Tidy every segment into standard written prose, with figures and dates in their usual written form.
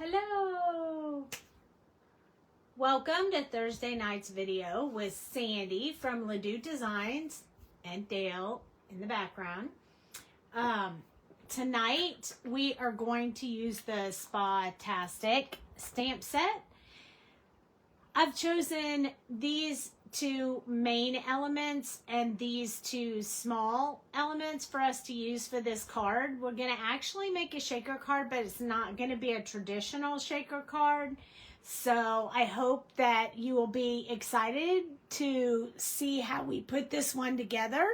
Hello! Welcome to Thursday night's video with Sandy from Doux Designs and Dale in the background. Tonight we are going to use the SPA-tastic stamp set. I've chosen these two main elements and these two small elements for us to use for this card. We're going to actually make a shaker card, but it's not going to be a traditional shaker card. So I hope that you will be excited to see how we put this one together,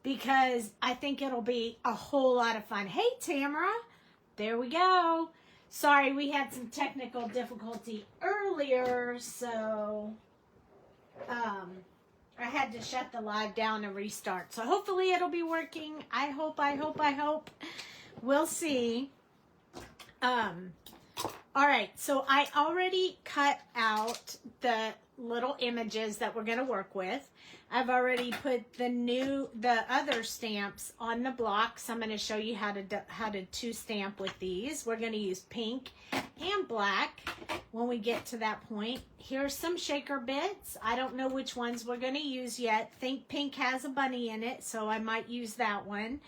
because I think it'll be a whole lot of fun. Hey, Tamara. There we go. Sorry, we had some technical difficulty earlier, so I had to shut the live down and restart. So hopefully it'll be working. I hope. We'll see. All right, so I already cut out the little images that we're going to work with. I've already put the other stamps on the block, so I'm going to show you how to stamp with these. We're going to use pink and black when we get to that point. Here's some shaker bits. I don't know which ones we're going to use yet. Think pink has a bunny in it, so I might use that one.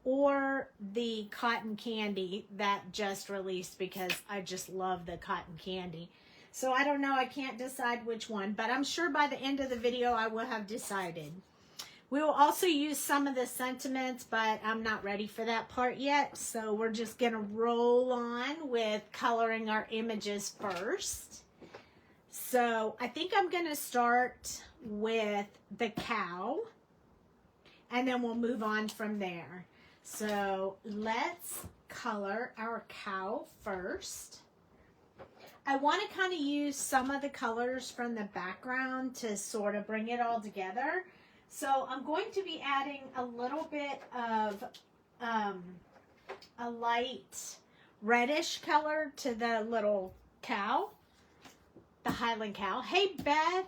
Or the cotton candy that just released, because I just love the cotton candy. So I don't know, I can't decide which one, but I'm sure by the end of the video I will have decided. We will also use some of the sentiments, but I'm not ready for that part yet. So we're just gonna roll on with coloring our images first. So I think I'm gonna start with the cow, and then we'll move on from there. So let's color our cow first. I want to kind of use some of the colors from the background to sort of bring it all together. So I'm going to be adding a little bit of a light reddish color to the little cow, the Highland Cow. Hey, Beth,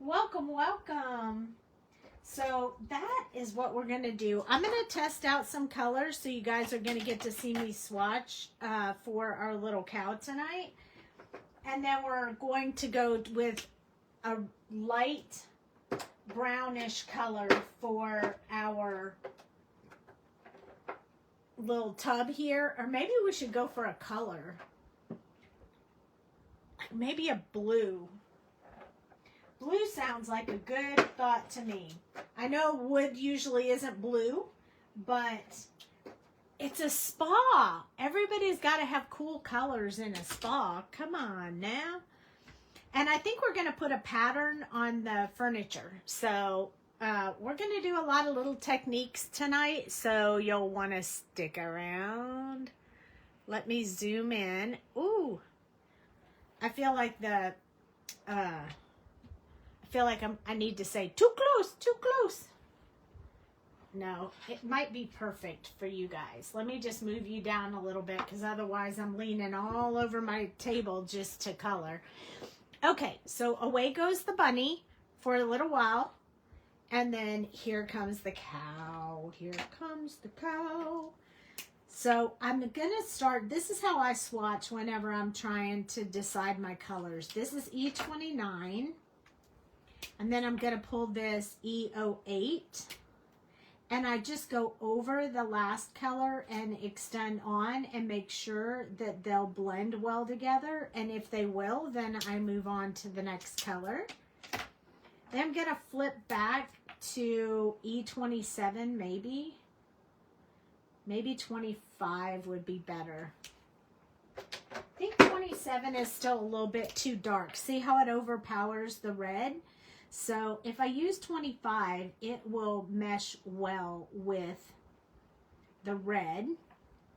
welcome, welcome. So that is what we're going to do. I'm going to test out some colors, so you guys are going to get to see me swatch for our little cow tonight. And then we're going to go with a light brownish color for our little tub here. Or maybe we should go for a color. Maybe a blue. Blue sounds like a good thought to me. I know wood usually isn't blue, but it's a spa. Everybody's got to have cool colors in a spa. Come on now. And I think we're going to put a pattern on the furniture. So we're going to do a lot of little techniques tonight, so you'll want to stick around. Let me zoom in. Ooh, I feel like I need to say too close, too close. No, it might be perfect for you guys. Let me just move you down a little bit, because otherwise I'm leaning all over my table just to color. Okay, so away goes the bunny for a little while. And then here comes the cow. Here comes the cow. So I'm going to start. This is how I swatch whenever I'm trying to decide my colors. This is E29. And then I'm going to pull this E08. And I just go over the last color and extend on and make sure that they'll blend well together. And if they will, then I move on to the next color. Then I'm going to flip back to E27 maybe. Maybe 25 would be better. I think 27 is still a little bit too dark. See how it overpowers the red? So if I use 25, it will mesh well with the red.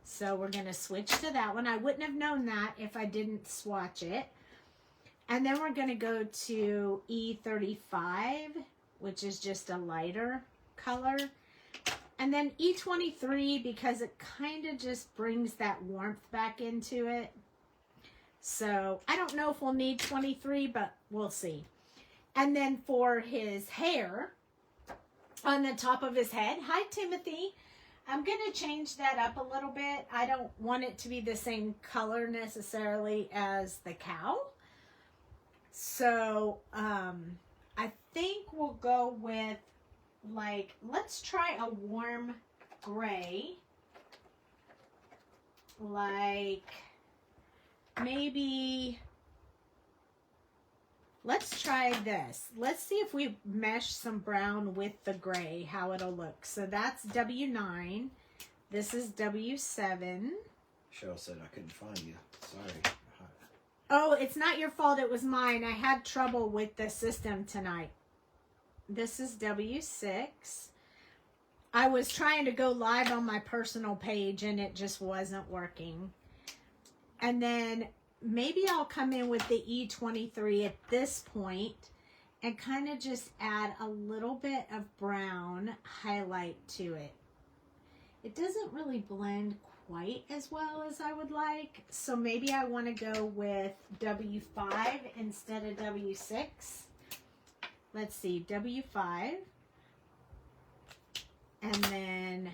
So we're going to switch to that one. I wouldn't have known that if I didn't swatch it. And then we're going to go to E35, which is just a lighter color. And then E23, because it kind of just brings that warmth back into it. So I don't know if we'll need 23, but we'll see. And then for his hair on the top of his head, hi Timothy, I'm going to change that up a little bit. I don't want it to be the same color necessarily as the cow. So, I think we'll go with, like, let's try a warm gray. Like, maybe, let's try this. Let's see if we mesh some brown with the gray, how it'll look. So that's W9. This is W7. Cheryl said I couldn't find you. Sorry. Oh, it's not your fault. It was mine. I had trouble with the system tonight. This is W6. I was trying to go live on my personal page and it just wasn't working. And then maybe I'll come in with the E23 at this point and kind of just add a little bit of brown highlight to it. It doesn't really blend quite as well as I would like, so maybe I want to go with W5 instead of W6. Let's see, W5, and then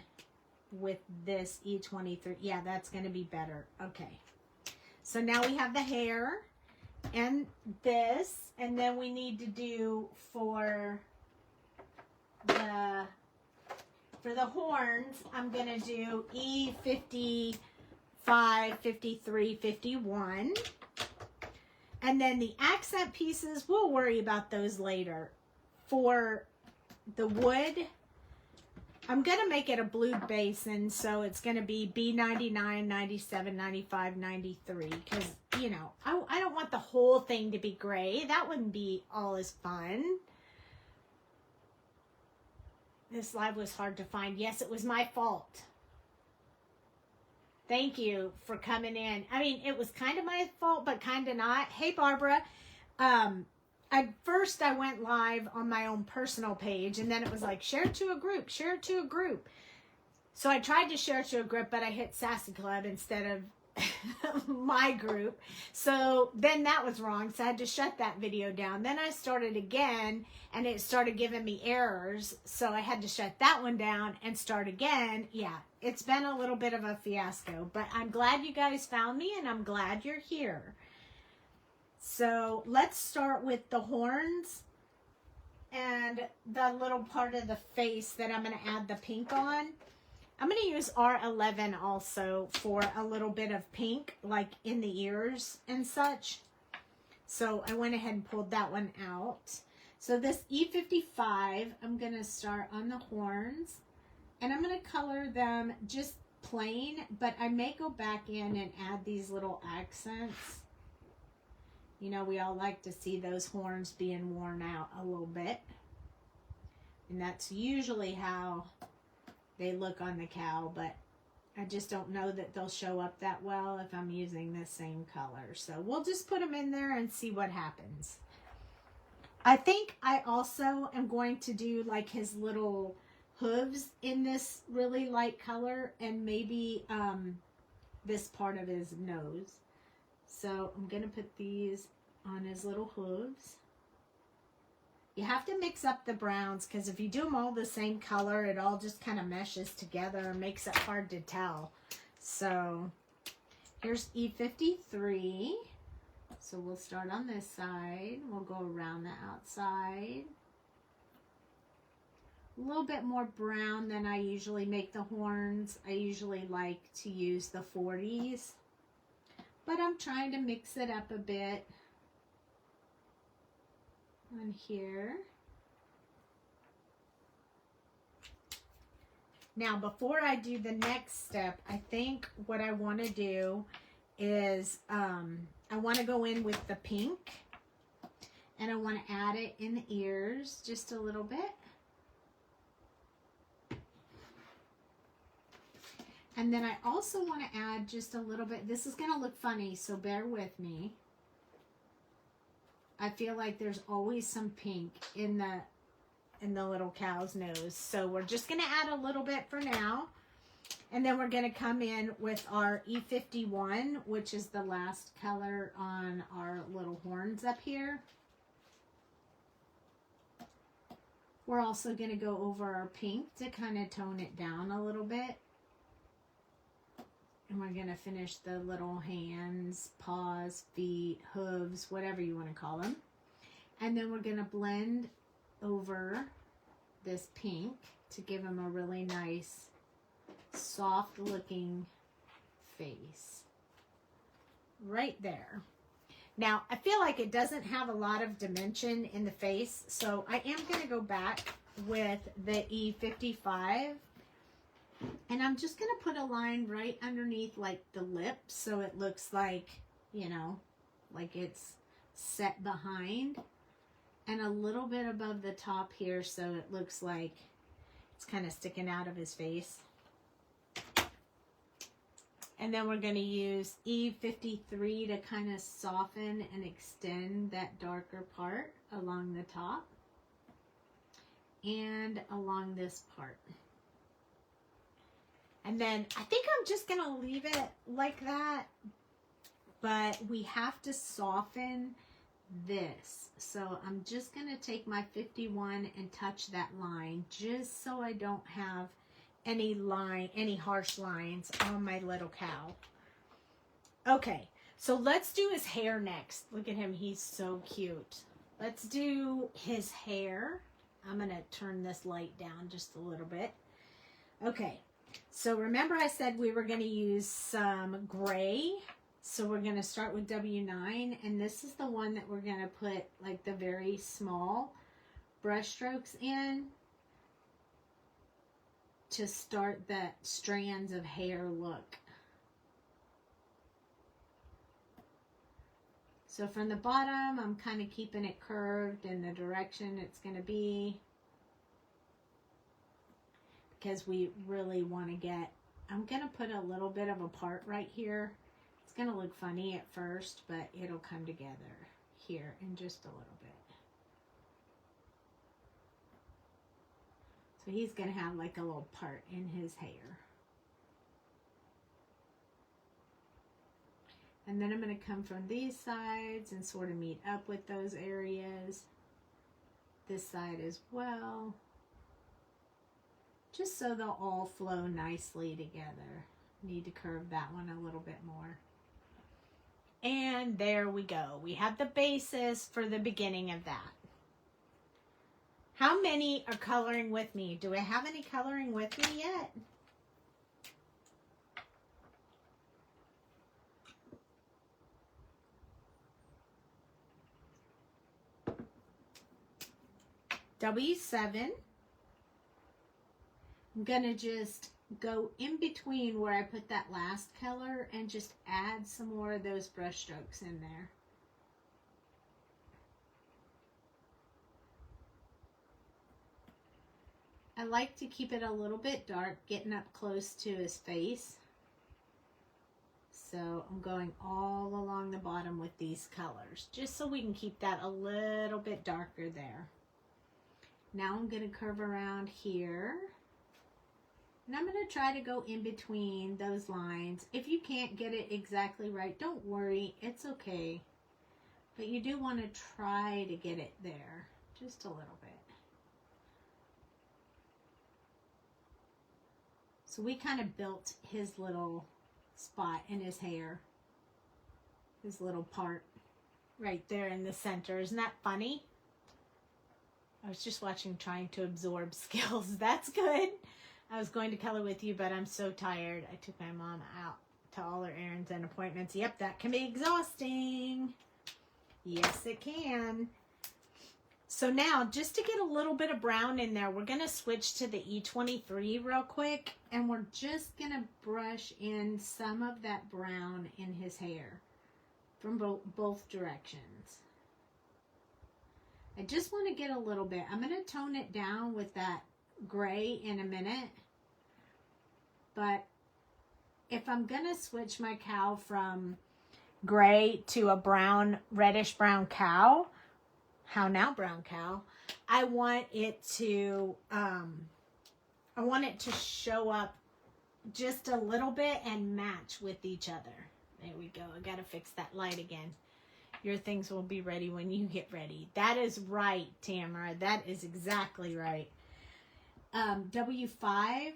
with this E23, yeah, that's going to be better. Okay, so now we have the hair and this, and then we need to do for the horns, I'm going to do E55, 53, 51. And then the accent pieces, we'll worry about those later. For the wood, I'm going to make it a blue basin, so it's going to be B99, 97, 95, 93. Because, you know, I don't want the whole thing to be gray. That wouldn't be all as fun. This live was hard to find. Yes, it was my fault. Thank you for coming in. I mean, it was kind of my fault, but kind of not. Hey, Barbara. At first, I went live on my own personal page, and then it was like, share it to a group, share it to a group. So I tried to share it to a group, but I hit Sassy Club instead of my group. So then that was wrong, so I had to shut that video down. Then I started again, and it started giving me errors, so I had to shut that one down and start again. Yeah, it's been a little bit of a fiasco, but I'm glad you guys found me, and I'm glad you're here. So let's start with the horns and the little part of the face that I'm going to add the pink on. I'm going to use R11 also for a little bit of pink, like in the ears and such. So I went ahead and pulled that one out. So this E55, I'm going to start on the horns. And I'm going to color them just plain, but I may go back in and add these little accents. You know, we all like to see those horns being worn out a little bit. And that's usually how they look on the cow, but I just don't know that they'll show up that well if I'm using the same color. So we'll just put them in there and see what happens. I think I also am going to do like his little hooves in this really light color, and maybe this part of his nose. So I'm going to put these on his little hooves. You have to mix up the browns, because if you do them all the same color, it all just kind of meshes together and makes it hard to tell. So here's E53. So we'll start on this side. We'll go around the outside. A little bit more brown than I usually make the horns. I usually like to use the 40s. But I'm trying to mix it up a bit on here. Now, before I do the next step, I think what I want to do is I want to go in with the pink, and I want to add it in the ears just a little bit. And then I also want to add just a little bit. This is going to look funny, so bear with me. I feel like there's always some pink in the little cow's nose. So we're just going to add a little bit for now. And then we're going to come in with our E51, which is the last color on our little horns up here. We're also going to go over our pink to kind of tone it down a little bit. And we're going to finish the little hands, paws, feet, hooves, whatever you want to call them. And then we're going to blend over this pink to give him a really nice, soft looking face. Right there. Now, I feel like it doesn't have a lot of dimension in the face, so I am going to go back with the E55. And I'm just going to put a line right underneath like the lip so it looks like, you know, like it's set behind. And a little bit above the top here so it looks like it's kind of sticking out of his face. And then we're going to use E53 to kind of soften and extend that darker part along the top and along this part. And then I think I'm just going to leave it like that, but we have to soften this. So I'm just going to take my 51 and touch that line just so I don't have any harsh lines on my little cow. Okay, so let's do his hair next. Look at him, he's so cute. Let's do his hair. I'm going to turn this light down just a little bit. Okay. So remember I said we were going to use some gray. So we're going to start with W9. And this is the one that we're going to put like the very small brush strokes in to start that strands of hair look. So from the bottom, I'm kind of keeping it curved in the direction it's going to be. Because we really want to get, I'm going to put a little bit of a part right here. It's going to look funny at first, but it'll come together here in just a little bit. So he's going to have like a little part in his hair. And then I'm going to come from these sides and sort of meet up with those areas. This side as well. Just so they'll all flow nicely together. Need to curve that one a little bit more. And there we go. We have the basis for the beginning of that. How many are coloring with me? Do I have any coloring with me yet? W7. I'm going to just go in between where I put that last color and just add some more of those brush strokes in there. I like to keep it a little bit dark, getting up close to his face. So I'm going all along the bottom with these colors, just so we can keep that a little bit darker there. Now I'm going to curve around here. And I'm going to try to go in between those lines. If you can't get it exactly right, don't worry. It's okay. But you do want to try to get it there. Just a little bit. So we kind of built his little spot in his hair. His little part right there in the center. Isn't that funny? I was just watching Trying to Absorb Skills. That's good. I was going to color with you, but I'm so tired. I took my mom out to all her errands and appointments. Yep, that can be exhausting. Yes, it can. So now, just to get a little bit of brown in there, we're going to switch to the E23 real quick. And we're just going to brush in some of that brown in his hair from both directions. I just want to get a little bit. I'm going to tone it down with that gray in a minute, but if I'm gonna switch my cow from gray to a brown, reddish brown cow, how now brown cow, I want it to show up just a little bit and match with each other. There we go. I gotta fix that light again. Your things will be ready when you get ready. That is right, Tamara. That is exactly right. W5,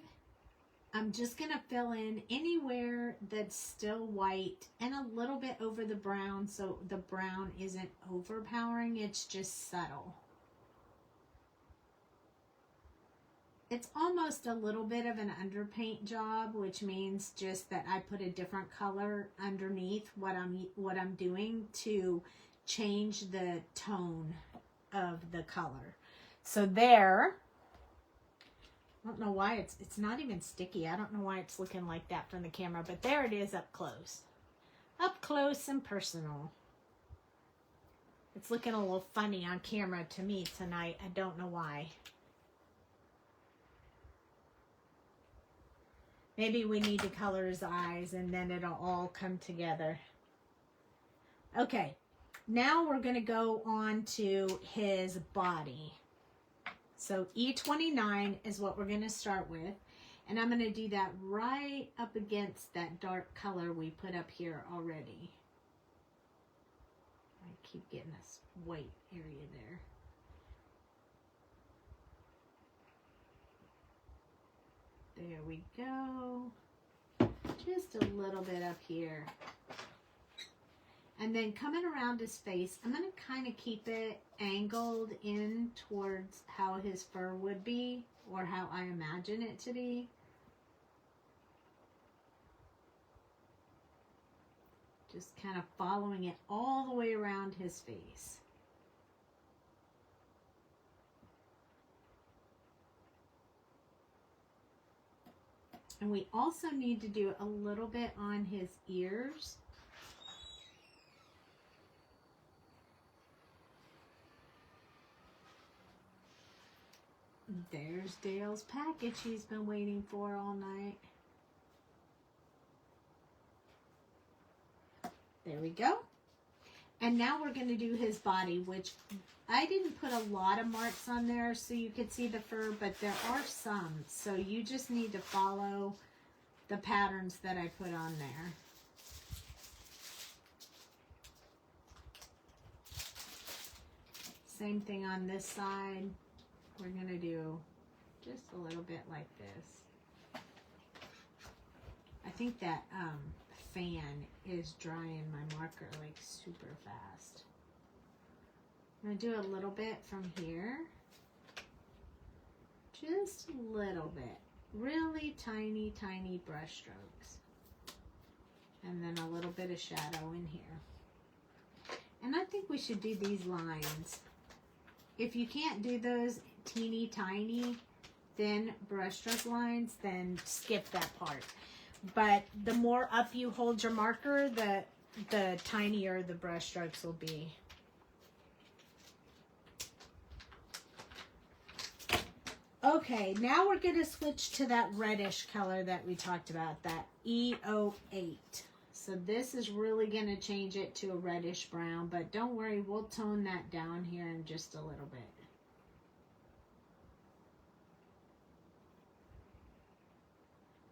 I'm just going to fill in anywhere that's still white and a little bit over the brown, so the brown isn't overpowering, it's just subtle. It's almost a little bit of an underpaint job, which means just that I put a different color underneath what I'm doing to change the tone of the color. So there, I don't know why it's not even sticky. I don't know why it's looking like that from the camera, but there it is up close. Up close and personal. It's looking a little funny on camera to me tonight. I don't know why. Maybe we need to color his eyes and then it'll all come together. Okay, now we're going to go on to his body. So E29 is what we're going to start with. And I'm going to do that right up against that dark color we put up here already. I keep getting this white area there. There we go. Just a little bit up here. And then coming around his face, I'm going to kind of keep it angled in towards how his fur would be, or how I imagine it to be. Just kind of following it all the way around his face. And we also need to do a little bit on his ears. There's Dale's package he's been waiting for all night. There we go. And now we're going to do his body, which I didn't put a lot of marks on there so you could see the fur, but there are some. So you just need to follow the patterns that I put on there. Same thing on this side. We're going to do just a little bit like this. I think that fan is drying my marker like super fast. I'm going to do a little bit from here. Just a little bit. Really tiny, tiny brush strokes. And then a little bit of shadow in here. And I think we should do these lines. If you can't do those teeny tiny thin brushstroke lines, then skip that part. But the more up you hold your marker, the tinier the brush strokes will be. Okay, now we're going to switch to that reddish color that we talked about, that E08. So this is really going to change it to a reddish brown, but don't worry, we'll tone that down here in just a little bit.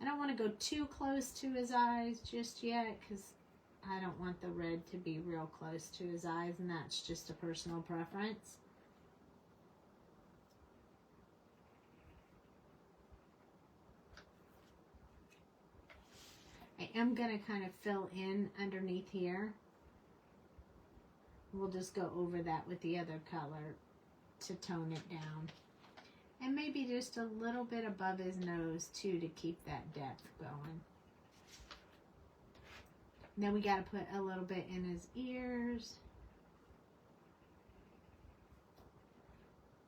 I don't want to go too close to his eyes just yet because I don't want the red to be real close to his eyes, and that's just a personal preference. I am going to kind of fill in underneath here. We'll just go over that with the other color to tone it down. And maybe just a little bit above his nose too to keep that depth going. Then we got to put a little bit in his ears,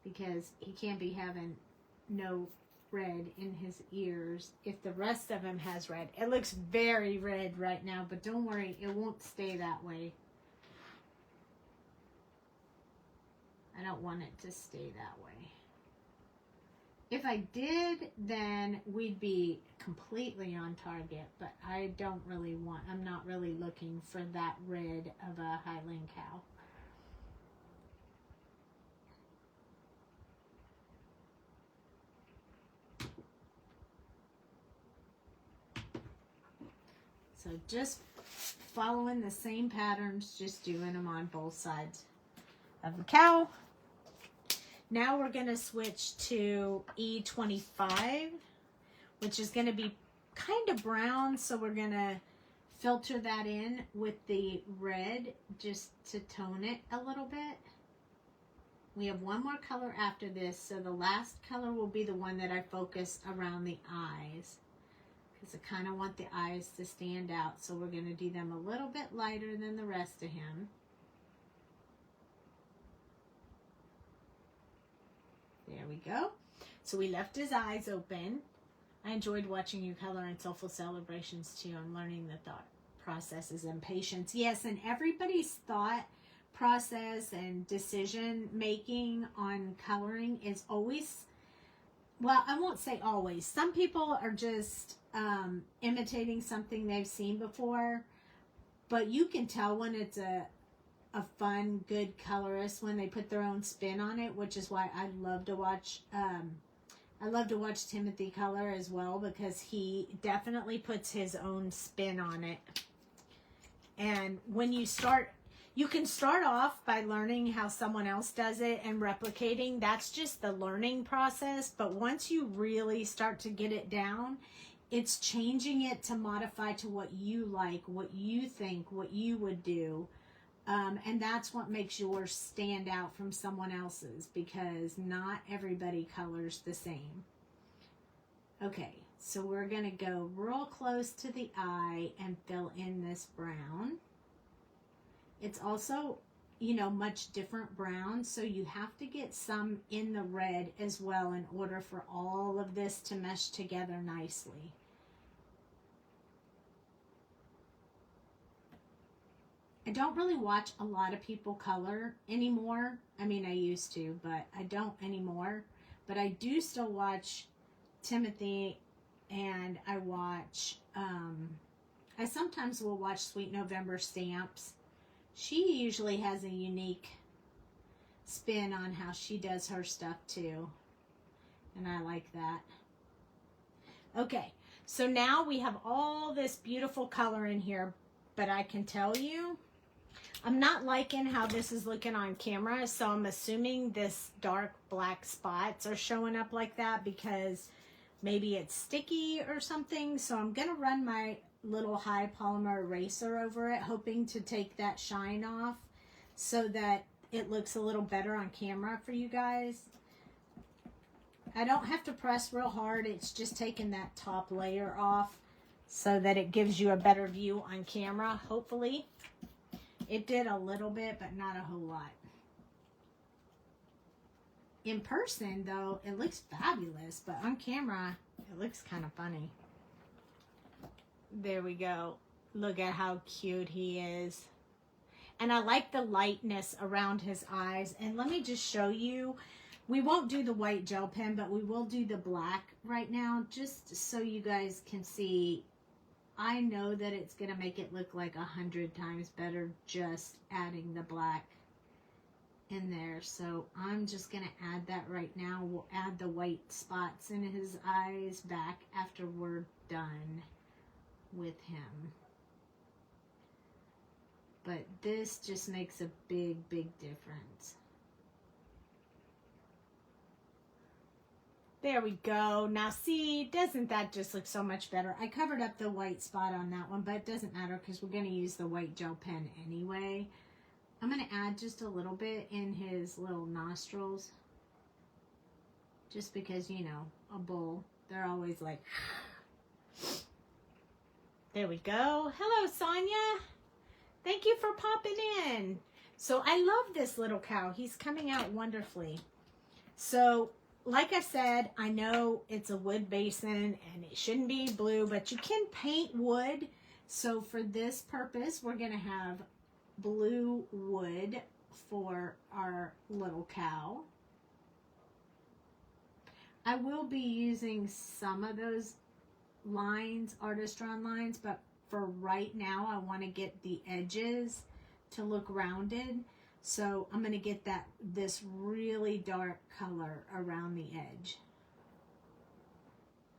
because he can't be having no red in his ears if the rest of him has red. It looks very red right now, but don't worry, it won't stay that way. I don't want it to stay that way. If I did, then we'd be completely on target, but I don't really want, I'm not really looking for that red of a Highland Cow. So just following the same patterns, just doing them on both sides of the cow. Now we're going to switch to E25, which is going to be kind of brown. So we're going to filter that in with the red just to tone it a little bit. We have one more color after this, so the last color will be the one that I focus around the eyes, because I kind of want the eyes to stand out. So we're going to do them a little bit lighter than the rest of him. There we go. So we left his eyes open. I enjoyed watching you color in Soulful Celebrations too. I'm learning the thought processes and patience. Yes, and everybody's thought process and decision making on coloring is always, well, I won't say always. Some people are just imitating something they've seen before, but you can tell when it's a fun, good colorist when they put their own spin on it, which is why I love to watch Timothy color as well, because he definitely puts his own spin on it. And when you start, you can start off by learning how someone else does it and replicating. That's just the learning process. But once you really start to get it down, it's changing it to modify to what you like, what you think, what you would do. And that's what makes yours stand out from someone else's, because not everybody colors the same. Okay, so we're going to go real close to the eye and fill in this brown. It's also, you know, much different brown, so you have to get some in the red as well in order for all of this to mesh together nicely. I don't really watch a lot of people color anymore. I mean, I used to, but I don't anymore. But I do still watch Timothy, and I watch, I sometimes will watch Sweet November Stamps. She usually has a unique spin on how she does her stuff too. And I like that. Okay, so now we have all this beautiful color in here, but I can tell you, I'm not liking how this is looking on camera, so I'm assuming this dark black spots are showing up like that because maybe it's sticky or something. So I'm going to run my little high polymer eraser over it, hoping to take that shine off so that it looks a little better on camera for you guys. I don't have to press real hard. It's just taking that top layer off so that it gives you a better view on camera, hopefully. It did a little bit, but not a whole lot. In person, though, it looks fabulous, but on camera, it looks kind of funny. There we go. Look at how cute he is. And I like the lightness around his eyes. And let me just show you. We won't do the white gel pen, but we will do the black right now, just so you guys can see. I know that it's going to make it look like 100 times better just adding the black in there. So I'm just going to add that right now. We'll add the white spots in his eyes back after we're done with him. But this just makes a big, big difference. There we go. Now see, doesn't that just look so much better? I covered up the white spot on that one, but it doesn't matter because we're going to use the white gel pen anyway. I'm going to add just a little bit in his little nostrils. Just because, you know, a bull, they're always like... There we go. Hello, Sonia. Thank you for popping in. So I love this little cow. He's coming out wonderfully. So, like I said, I know it's a wood basin and it shouldn't be blue, but you can paint wood. So for this purpose, we're going to have blue wood for our little cow. I will be using some of those lines, artist drawn lines, but for right now I want to get the edges to look rounded, so I'm going to get this really dark color around the edge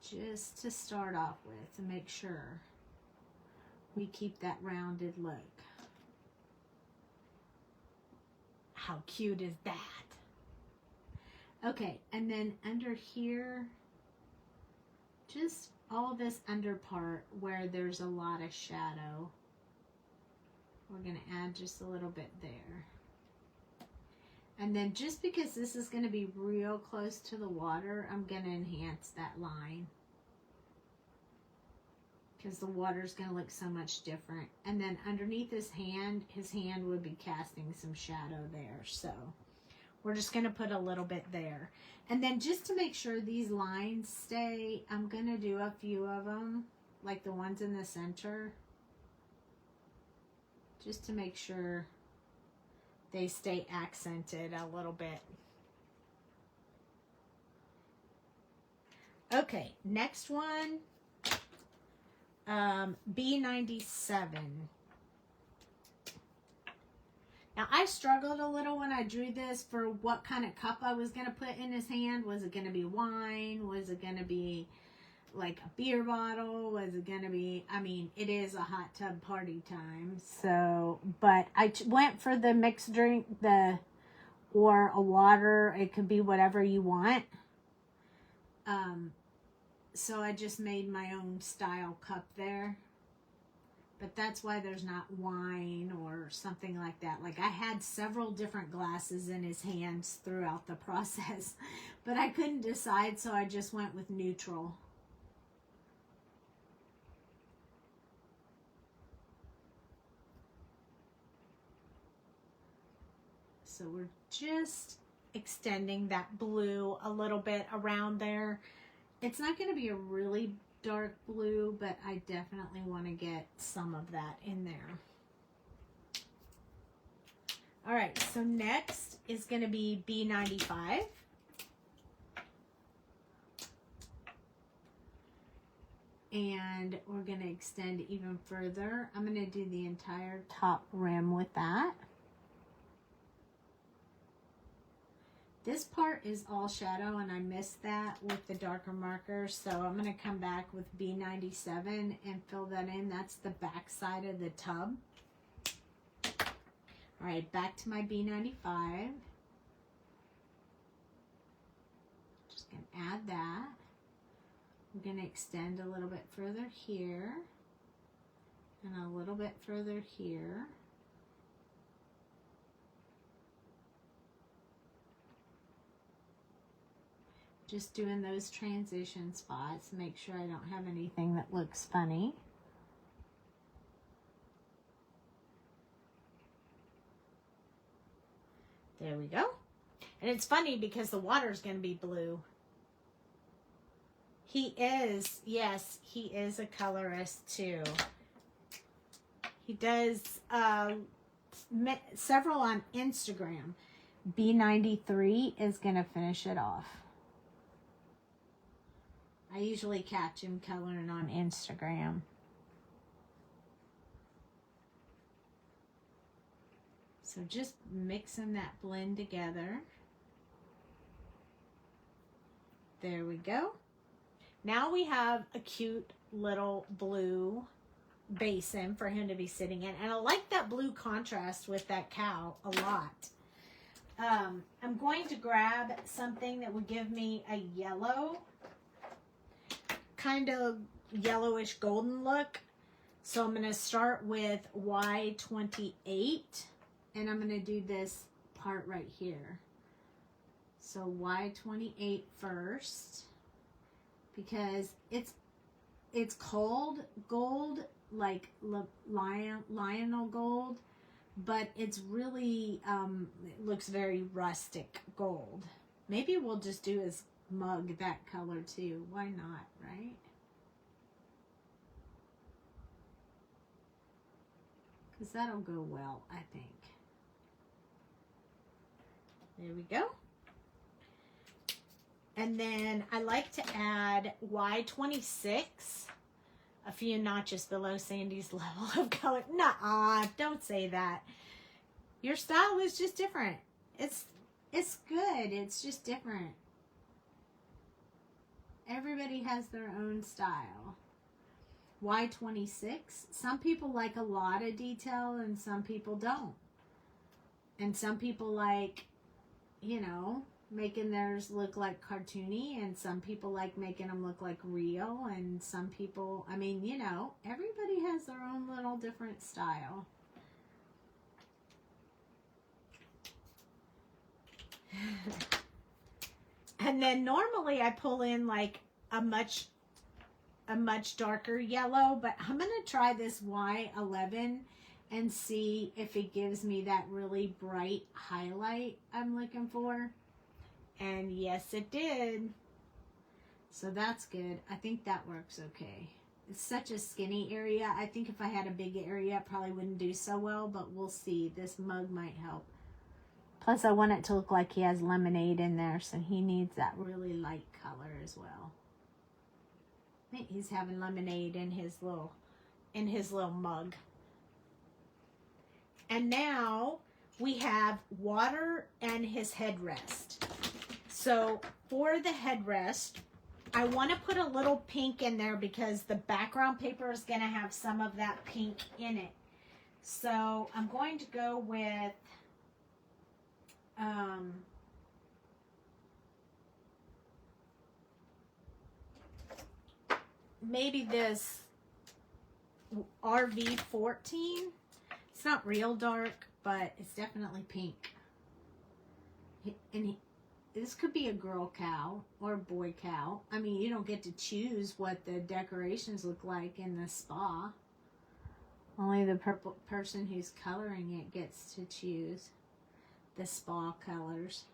just to start off with, to make sure we keep that rounded look. How cute is that? Okay, and then under here, just all this under part where there's a lot of shadow. We're going to add just a little bit there. And then just because this is going to be real close to the water, I'm going to enhance that line. Because the water is going to look so much different. And then underneath his hand would be casting some shadow there. So we're just going to put a little bit there. And then just to make sure these lines stay, I'm going to do a few of them, like the ones in the center. Just to make sure they stay accented a little bit. Okay, next one. B97. Now I struggled a little when I drew this for what kind of cup I was going to put in his hand. Was it going to be wine? Was it going to be like a beer bottle? Was it going to be, I mean, it is a hot tub party time. So, but I went for the mixed drink, or a water. It could be whatever you want. So I just made my own style cup there. But that's why there's not wine or something like that. Like I had several different glasses in his hands throughout the process. But I couldn't decide, so I just went with neutral. So we're just extending that blue a little bit around there. It's not going to be a really dark blue, but I definitely want to get some of that in there. All right, so next is going to be B95. And we're going to extend even further. I'm going to do the entire top rim with that. This part is all shadow, and I missed that with the darker marker, so I'm going to come back with B97 and fill that in. That's the back side of the tub. All right, back to my B95. Just going to add that. I'm going to extend a little bit further here and a little bit further here. Just doing those transition spots. Make sure I don't have anything that looks funny. There we go. And it's funny because the water is going to be blue. He is, yes, he is a colorist too. He does several on Instagram. B93 is going to finish it off. I usually catch him coloring on Instagram. So just mixing that blend together. There we go. Now we have a cute little blue basin for him to be sitting in. And I like that blue contrast with that cow a lot. I'm going to grab something that would give me a yellow, kind of yellowish golden look. So I'm going to start with Y28, and I'm going to do this part right here. So Y28 first, because it's cold gold, like Lionel gold, but it's really, it looks very rustic gold. Maybe we'll just do his mug that color too. Why not, right? Because that'll go well, I think. There we go. And then I like to add Y26, a few notches below Sandy's level of color. Nuh-uh, don't say that. Your style is just different. It's good. It's just different. Everybody has their own style. Y26. Some people like a lot of detail and some people don't. And some people like, you know, making theirs look like cartoony, and some people like making them look like real, and some people, I mean, you know, everybody has their own little different style. And then normally I pull in like a much darker yellow, but I'm going to try this Y11 and see if it gives me that really bright highlight I'm looking for. And yes, it did. So that's good. I think that works okay. It's such a skinny area. I think if I had a big area, it probably wouldn't do so well, but we'll see. This mug might help. Plus, I want it to look like he has lemonade in there, so he needs that really light color as well. I think he's having lemonade in his little mug. And now we have water and his headrest. So for the headrest, I want to put a little pink in there because the background paper is going to have some of that pink in it. So I'm going to go with maybe this RV14. It's not real dark, but it's definitely pink. And this could be a girl cow or a boy cow. I mean, you don't get to choose what the decorations look like in the spa. Only the person who's coloring it gets to choose the spa colors.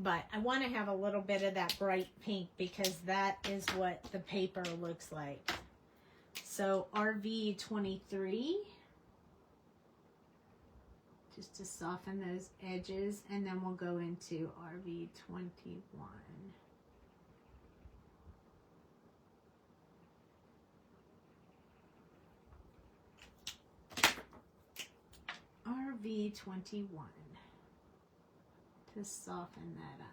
But I want to have a little bit of that bright pink because that is what the paper looks like. So RV23, just to soften those edges, and then we'll go into RV21. RV21 to soften that up.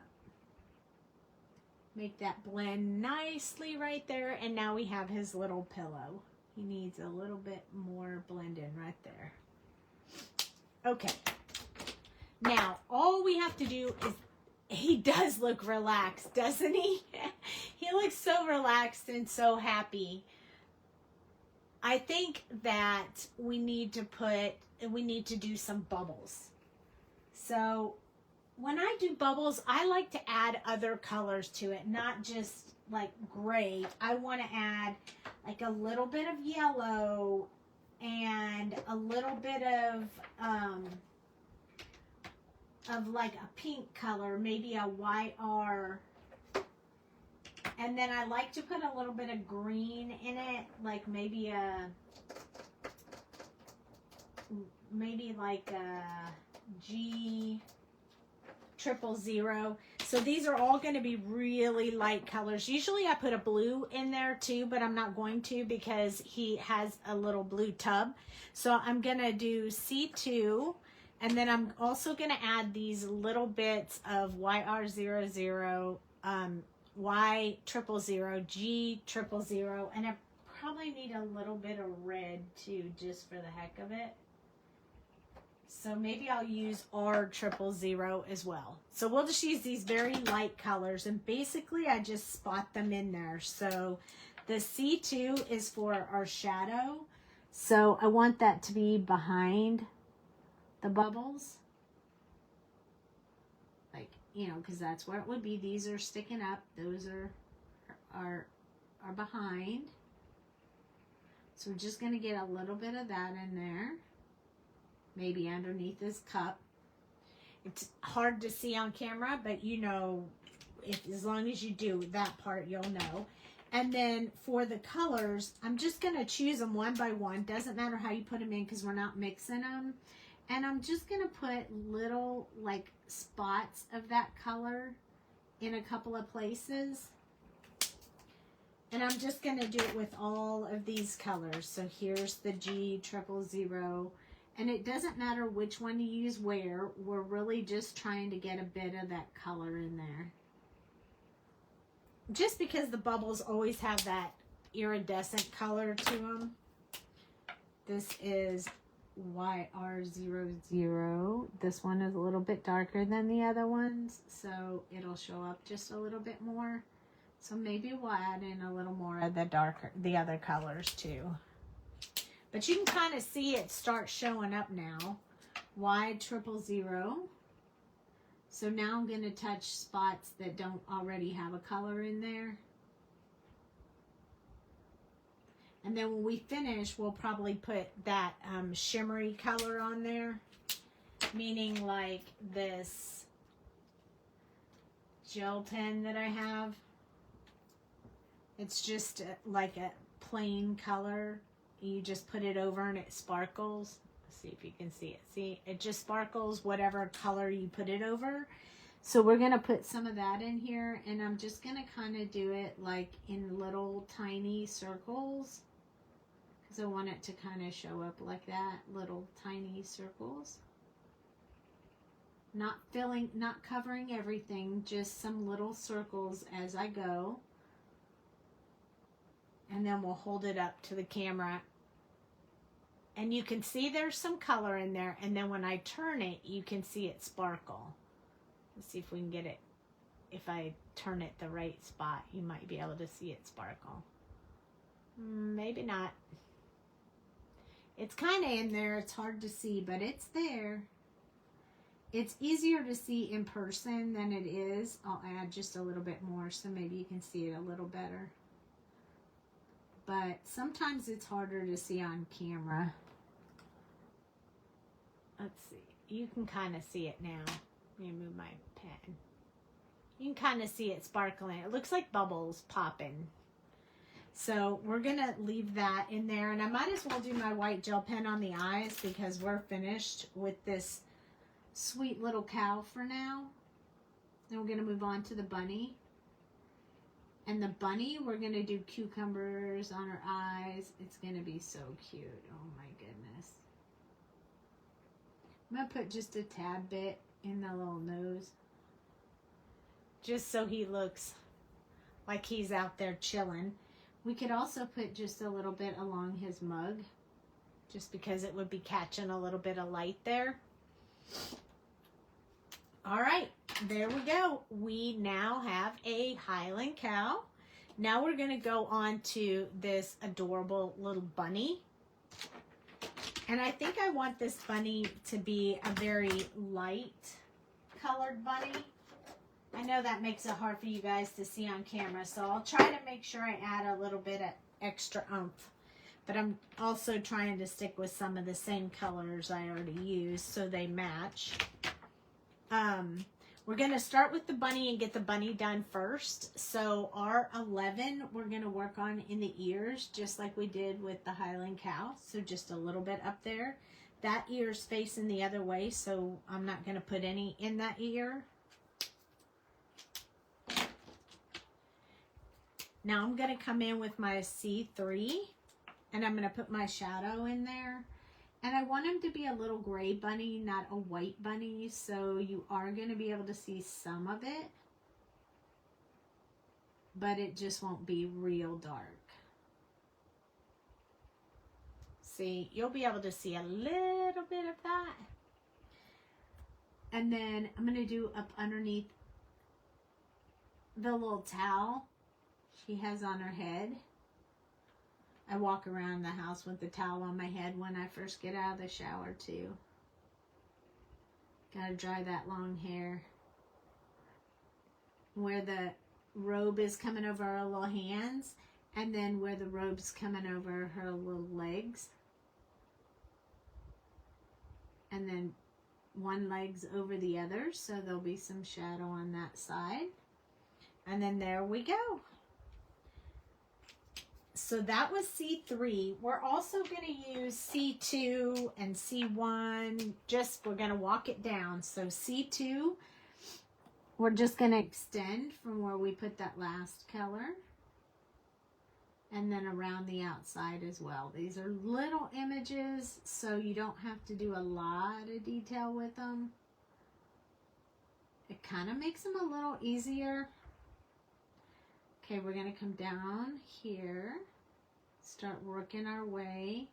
Make that blend nicely right there, and now we have his little pillow. He needs a little bit more blend in right there. Okay. Now, all we have to do is, he does look relaxed, doesn't he? He looks so relaxed and so happy. I think that we need to do some bubbles. So when I do bubbles, I like to add other colors to it, not just like gray. I want to add like a little bit of yellow and a little bit of like a pink color, maybe a YR. And then I like to put a little bit of green in it, like maybe like a G000. So these are all going to be really light colors. Usually I put a blue in there too, but I'm not going to because he has a little blue tub. So I'm going to do C2, and then I'm also going to add these little bits of YR00, Y000, G000, and I probably need a little bit of red too, just for the heck of it. So maybe I'll use R000 as well. So we'll just use these very light colors, and basically I just spot them in there. So the C2 is for our shadow. So I want that to be behind the bubbles. Like, you know, because that's where it would be. These are sticking up. Those are behind. So we're just going to get a little bit of that in there. Maybe underneath his cup. It's hard to see on camera, but you know, as long as you do that part, you'll know. And then for the colors, I'm just going to choose them one by one. Doesn't matter how you put them in because we're not mixing them. And I'm just going to put little like spots of that color in a couple of places. And I'm just going to do it with all of these colors. So here's the G000. And it doesn't matter which one you use where. We're really just trying to get a bit of that color in there. Just because the bubbles always have that iridescent color to them. This is YR00. This one is a little bit darker than the other ones, so it'll show up just a little bit more. So maybe we'll add in a little more of the other colors too. But you can kind of see it start showing up now. Y000. So now I'm going to touch spots that don't already have a color in there. And then when we finish, we'll probably put that shimmery color on there. Meaning like this gel pen that I have. It's just like a plain color. You just put it over and it sparkles. Let's see if you can see it. See, it just sparkles whatever color you put it over. So we're going to put some of that in here. And I'm just going to kind of do it like in little tiny circles. Because I want it to kind of show up like that. Little tiny circles. Not covering everything. Just some little circles as I go. And then we'll hold it up to the camera. And you can see there's some color in there. And then when I turn it, you can see it sparkle. Let's see if we can get it. If I turn it the right spot, you might be able to see it sparkle. Maybe not. It's kind of in there. It's hard to see, but it's there. It's easier to see in person than it is. I'll add just a little bit more so maybe you can see it a little better. But sometimes it's harder to see on camera. Let's see. You can kind of see it now. Let me move my pen. You can kind of see it sparkling. It looks like bubbles popping. So we're going to leave that in there. And I might as well do my white gel pen on the eyes because we're finished with this sweet little cow for now. Then we're going to move on to the bunny. And the bunny, we're going to do cucumbers on her eyes. It's going to be so cute. Oh my goodness. I'm going to put just a tad bit in the little nose. Just so he looks like he's out there chilling. We could also put just a little bit along his mug. Just because it would be catching a little bit of light there. All right, there we go. We now have a Highland Cow. Now we're going to go on to this adorable little bunny. And I think I want this bunny to be a very light colored bunny. I know that makes it hard for you guys to see on camera, so I'll try to make sure I add a little bit of extra oomph. But I'm also trying to stick with some of the same colors I already used so they match. We're going to start with the bunny and get the bunny done first. So our 11 we're going to work on in the ears just like we did with the Highland Cow. So just a little bit up there. That ear's facing the other way, so I'm not going to put any in that ear. Now I'm going to come in with my C3 and I'm going to put my shadow in there. And I want him to be a little gray bunny, not a white bunny. So you are going to be able to see some of it. But it just won't be real dark. See, you'll be able to see a little bit of that. And then I'm going to do up underneath the little towel she has on her head. I walk around the house with the towel on my head when I first get out of the shower too. Gotta dry that long hair. Where the robe is coming over her little hands, and then where the robe's coming over her little legs. And then one leg's over the other, so there'll be some shadow on that side. And then there we go. So that was C3. We're also going to use C2 and C1. We're going to walk it down. So C2, we're just going to extend from where we put that last color. And then around the outside as well. These are little images, so you don't have to do a lot of detail with them. It kind of makes them a little easier. Okay, we're going to come down here, start working our way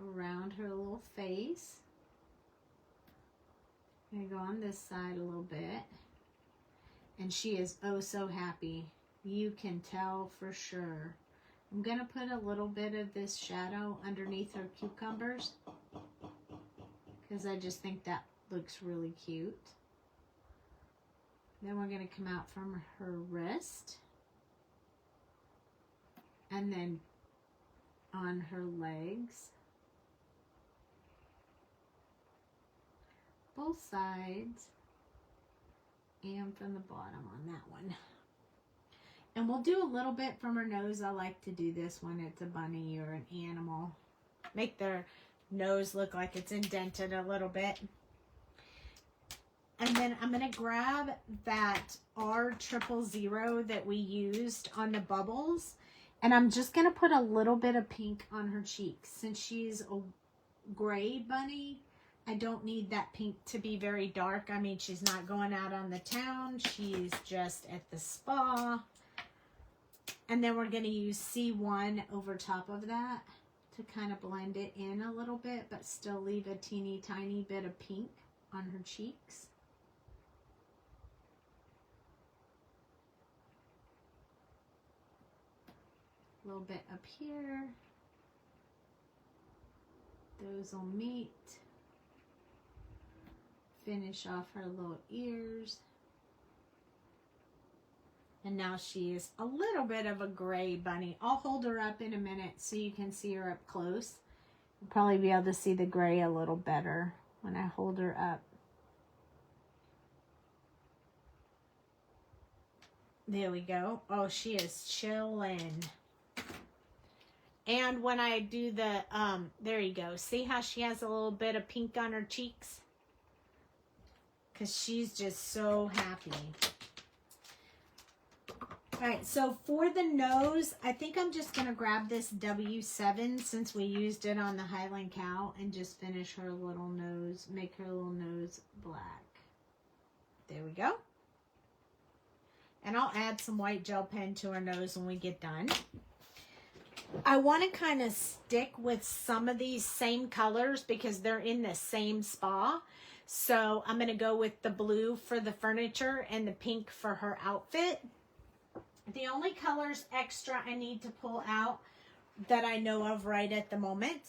around her little face. I'm going to go on this side a little bit. And she is oh so happy. You can tell for sure. I'm going to put a little bit of this shadow underneath her cucumbers, because I just think that looks really cute. Then we're going to come out from her wrist. And then on her legs. Both sides. And from the bottom on that one. And we'll do a little bit from her nose. I like to do this when it's a bunny or an animal. Make their nose look like it's indented a little bit. And then I'm going to grab that R000 that we used on the bubbles. And I'm just going to put a little bit of pink on her cheeks. Since she's a gray bunny, I don't need that pink to be very dark. I mean, she's not going out on the town. She's just at the spa. And then we're going to use C1 over top of that to kind of blend it in a little bit, but still leave a teeny tiny bit of pink on her cheeks. A little bit up here. Those will meet. Finish off her little ears. And now she is a little bit of a gray bunny. I'll hold her up in a minute so you can see her up close. You'll probably be able to see the gray a little better when I hold her up. There we go. Oh, she is chilling. And when I do the, there you go. See how she has a little bit of pink on her cheeks? Because she's just so happy. All right, so for the nose, I think I'm just going to grab this W7 since we used it on the Highland Cow and just finish her little nose, make her little nose black. There we go. And I'll add some white gel pen to her nose when we get done. I want to kind of stick with some of these same colors because they're in the same spa. So I'm going to go with the blue for the furniture and the pink for her outfit. The only colors extra I need to pull out that I know of right at the moment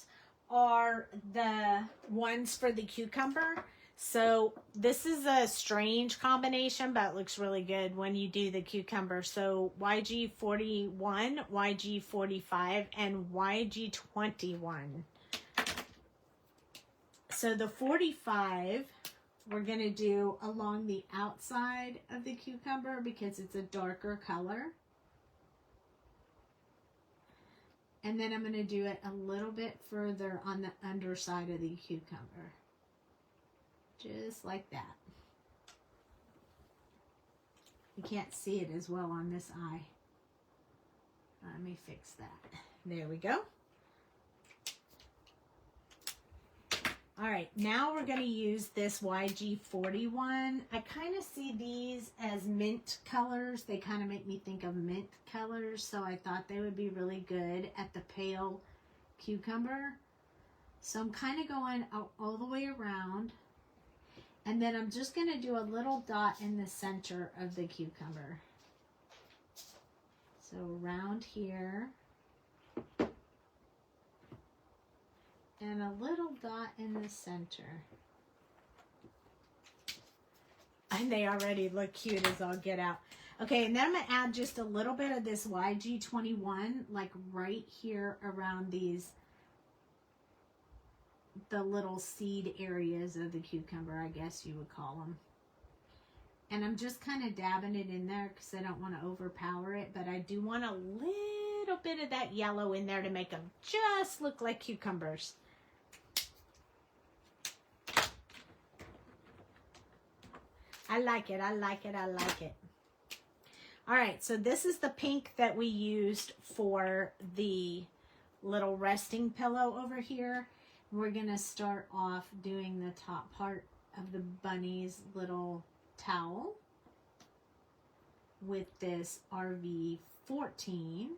are the ones for the cucumber. So this is a strange combination, but it looks really good when you do the cucumber. So YG41, YG45, and YG21. So the 45, we're going to do along the outside of the cucumber because it's a darker color. And then I'm going to do it a little bit further on the underside of the cucumber. Just like that. You can't see it as well on this eye. Let me fix that. There we go. All right, now we're going to use this YG41. I kind of see these as mint colors. They kind of make me think of mint colors, so I thought they would be really good at the pale cucumber. So I'm kind of going all the way around. And then I'm just going to do a little dot in the center of the cucumber. So around here. And a little dot in the center. And they already look cute as all get out. Okay, and then I'm going to add just a little bit of this YG21, like right here around these, the little seed areas of the cucumber, I guess you would call them. And I'm just kind of dabbing it in there because I don't want to overpower it, but I do want a little bit of that yellow in there to make them just look like cucumbers. I like it, I like it, I like it. All right, so this is the pink that we used for the little resting pillow over here. We're gonna start off doing the top part of the bunny's little towel with this RV14.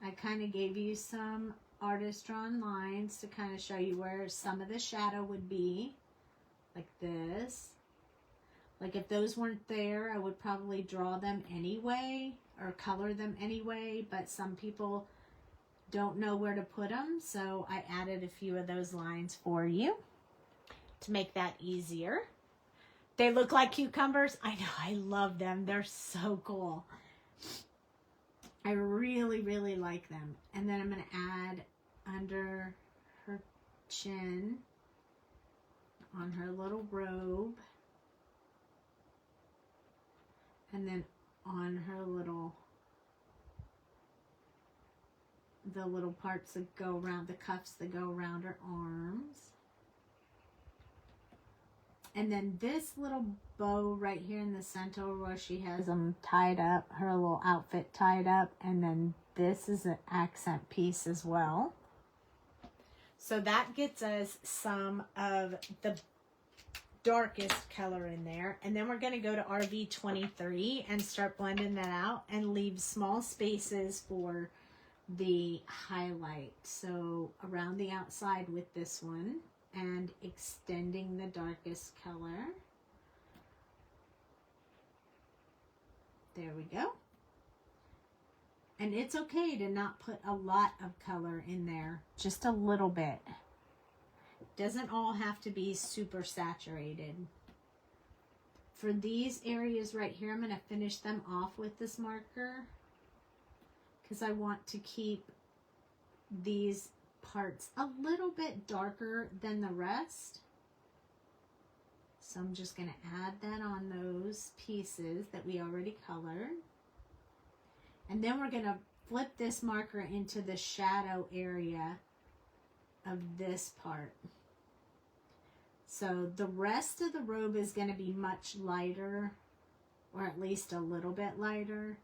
I kind of gave you some artist drawn lines to kind of show you where some of the shadow would be, like this. Like if those weren't there, I would probably draw them anyway or color them anyway, but some people don't know where to put them, so I added a few of those lines for you to make that easier. They look like cucumbers. I know, I love them. They're so cool. I really, really like them. And then I'm going to add under her chin, on her little robe, and then on her little, the little parts that go around, the cuffs that go around her arms. And then this little bow right here in the center where she has them tied up, her little outfit tied up. And then this is an accent piece as well. So that gets us some of the darkest color in there. And then we're going to go to RV23 and start blending that out and leave small spaces for the highlight. So around the outside with this one, and extending the darkest color. There we go. And it's okay to not put a lot of color in there, just a little bit. Doesn't all have to be super saturated. For these areas right here, I'm going to finish them off with this marker because I want to keep these parts a little bit darker than the rest. So I'm just going to add that on those pieces that we already colored. And then we're going to flip this marker into the shadow area of this part. So the rest of the robe is going to be much lighter, or at least a little bit lighter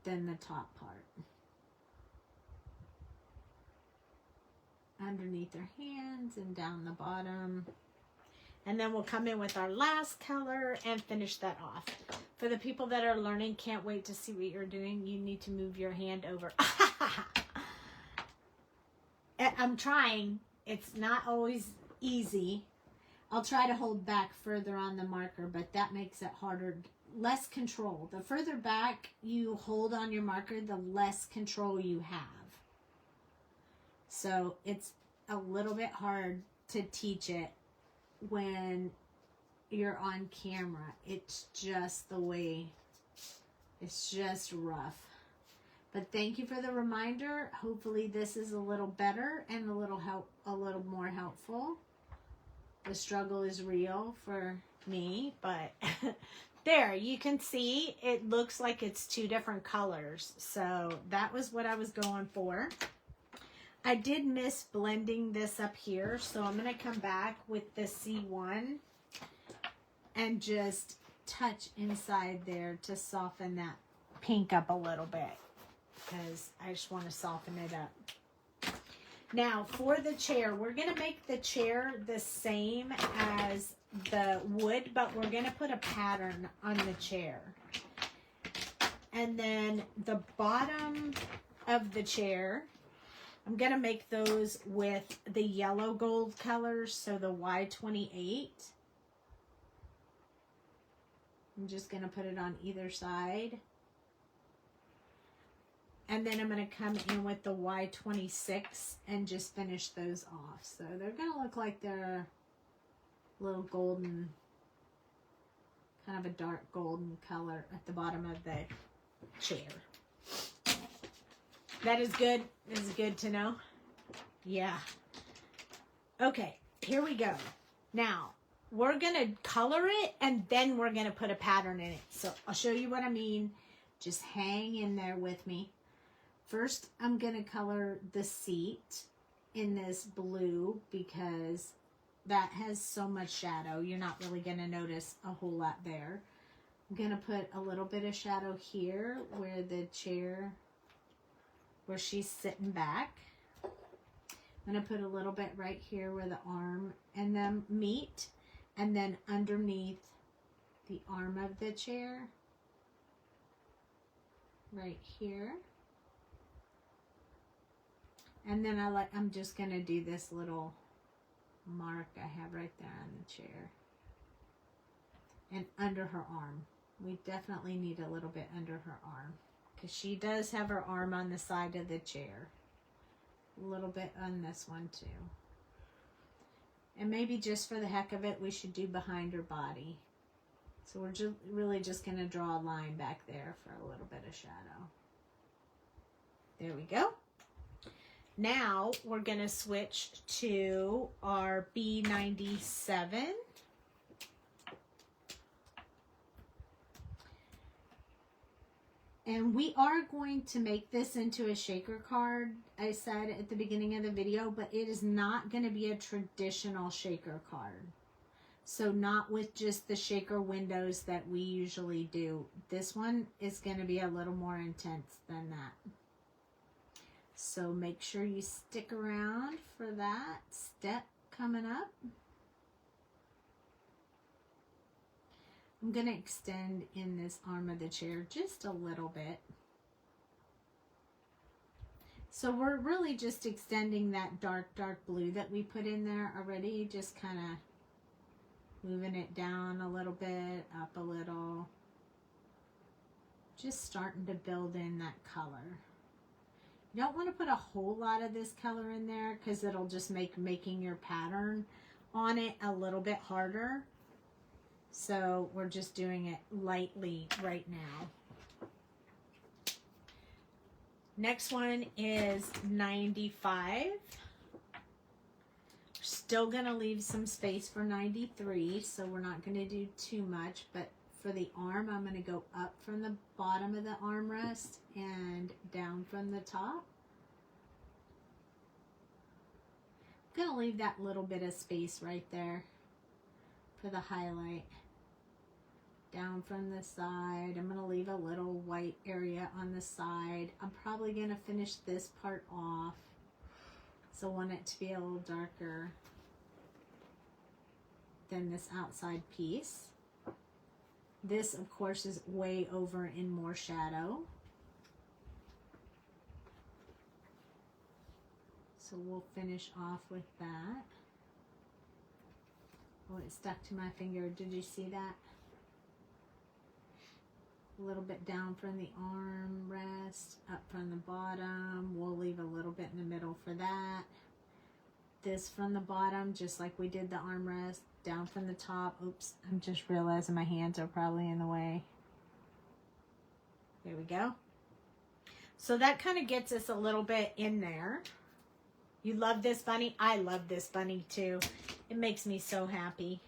than the top part. Underneath her hands and down the bottom. And then we'll come in with our last color and finish that off. For the people that are learning, can't wait to see what you're doing. You need to move your hand over. I'm trying. It's not always easy. I'll try to hold back further on the marker, but that makes it harder. Less control. The further back you hold on your marker, the less control you have. So it's a little bit hard to teach it when you're on camera. It's just the way, it's just rough. But thank you for the reminder. Hopefully this is a little better and a little more helpful. The struggle is real for me, but there you can see it looks like it's two different colors. So that was what I was going for. I did miss blending this up here, so I'm going to come back with the C1 and just touch inside there to soften that pink up a little bit, because I just want to soften it up. Now, for the chair, we're going to make the chair the same as the wood, but we're going to put a pattern on the chair. And then the bottom of the chair, I'm going to make those with the yellow gold colors, so the Y28. I'm just going to put it on either side. And then I'm going to come in with the Y26 and just finish those off. So they're going to look like they're a little golden, kind of a dark golden color at the bottom of the chair. That is good. This is good to know. Yeah. Okay, here we go. Now, we're going to color it and then we're going to put a pattern in it. So I'll show you what I mean. Just hang in there with me. First, I'm going to color the seat in this blue because that has so much shadow. You're not really going to notice a whole lot there. I'm going to put a little bit of shadow here where the chair, where she's sitting back. I'm going to put a little bit right here where the arm and them meet, and then underneath the arm of the chair, right here. And then I'm just going to do this little mark I have right there on the chair. And under her arm. We definitely need a little bit under her arm. Because she does have her arm on the side of the chair. A little bit on this one too. And maybe just for the heck of it, we should do behind her body. So we're really just going to draw a line back there for a little bit of shadow. There we go. Now we're going to switch to our B97. And we are going to make this into a shaker card, I said at the beginning of the video, but it is not going to be a traditional shaker card. So not with just the shaker windows that we usually do. This one is going to be a little more intense than that. So make sure you stick around for that step coming up. I'm going to extend in this arm of the chair just a little bit. So we're really just extending that dark blue that we put in there already. Just kind of moving it down a little bit, up a little. Just starting to build in that color. You don't want to put a whole lot of this color in there because it'll just make making your pattern on it a little bit harder. So we're just doing it lightly right now. Next one is 95. We're still going to leave some space for 93, so we're not going to do too much. But for the arm, I'm going to go up from the bottom of the armrest and down from the top. I'm going to leave that little bit of space right there for the highlight. Down from the side. I'm going to leave a little white area on the side. I'm probably going to finish this part off. So I want it to be a little darker than this outside piece. This, of course, is way over in more shadow. So we'll finish off with that. Oh, it stuck to my finger. Did you see that? A little bit down from the armrest, up from the bottom. We'll leave a little bit in the middle for that. This from the bottom, just like we did the armrest. Down from the top. Oops, I'm just realizing my hands are probably in the way. There we go. So that kind of gets us a little bit in there. You love this bunny? I love this bunny too. It makes me so happy.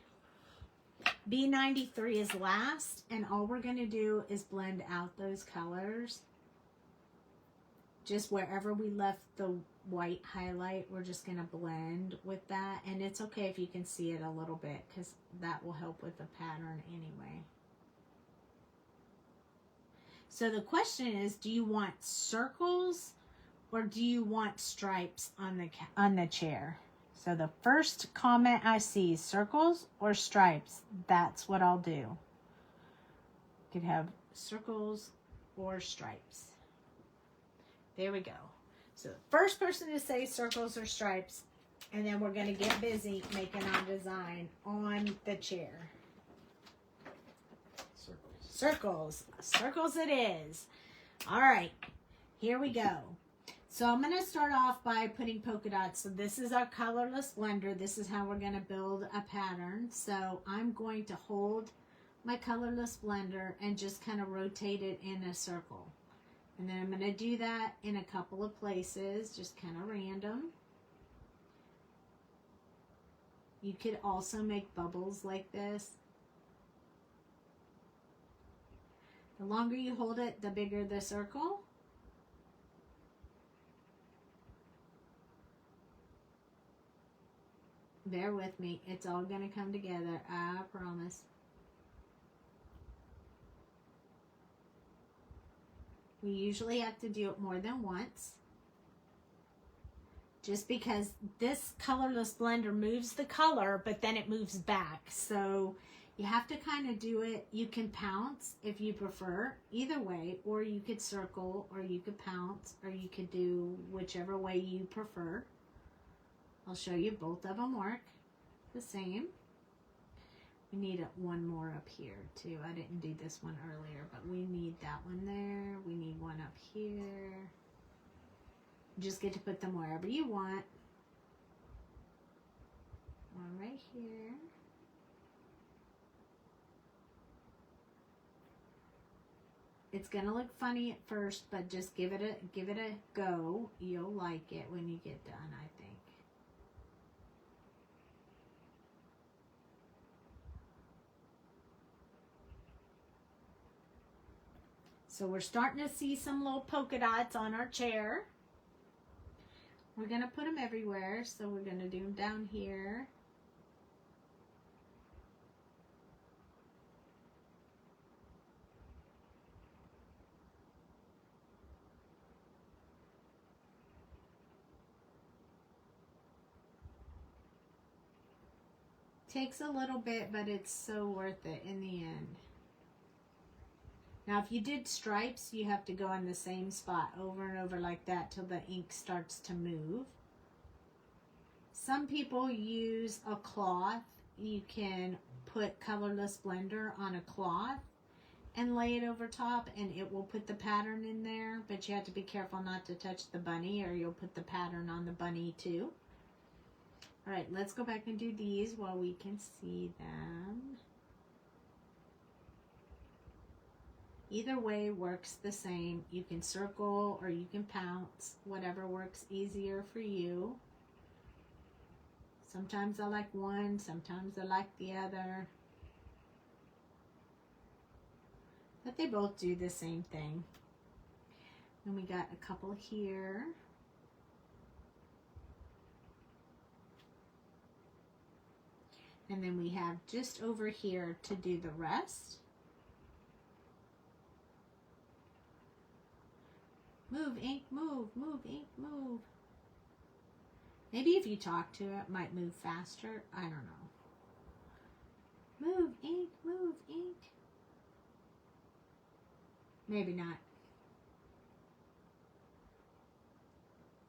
B93 is last, and all we're going to do is blend out those colors. Just wherever we left the white highlight, we're just going to blend with that. And it's okay if you can see it a little bit, because that will help with the pattern anyway. So the question is, do you want circles or do you want stripes on the chair? So the first comment I see, circles or stripes, that's what I'll do. You could have circles or stripes. There we go. So the first person to say circles or stripes, and then we're going to get busy making our design on the chair. Circles. Circles it is. All right, here we go. So I'm going to start off by putting polka dots. So this is our colorless blender. This is how we're going to build a pattern. So I'm going to hold my colorless blender and just kind of rotate it in a circle. And then I'm going to do that in a couple of places, just kind of random. You could also make bubbles like this. The longer you hold it, the bigger the circle. Bear with me. It's all going to come together. I promise. We usually have to do it more than once. Just because this colorless blender moves the color, but then it moves back. So You have to kind of do it. You can pounce if you prefer, either way, or you could circle, or you could pounce, or you could do whichever way you prefer. I'll show you both of them work the same. We need one more up here too. I didn't do this one earlier, but we need that one there. We need one up here. You just get to put them wherever you want. One right here. It's gonna look funny at first, but just give it a go. You'll like it when you get done, I think. So we're starting to see some little polka dots on our chair. We're gonna put them everywhere, so we're gonna do them down here. Takes a little bit, but it's so worth it in the end. Now, if you did stripes, you have to go in the same spot over and over like that till the ink starts to move. Some people use a cloth. You can put colorless blender on a cloth and lay it over top, and it will put the pattern in there, but you have to be careful not to touch the bunny or you'll put the pattern on the bunny too. All right, let's go back and do these while we can see them. Either way works the same. You can circle or you can pounce, whatever works easier for you. Sometimes I like one, sometimes I like the other. But they both do the same thing. And we got a couple here. And then we have just over here to do the rest. Move, ink, move, move, ink, move. Maybe if you talk to it, it might move faster. I don't know. Move, ink, move, ink. Maybe not.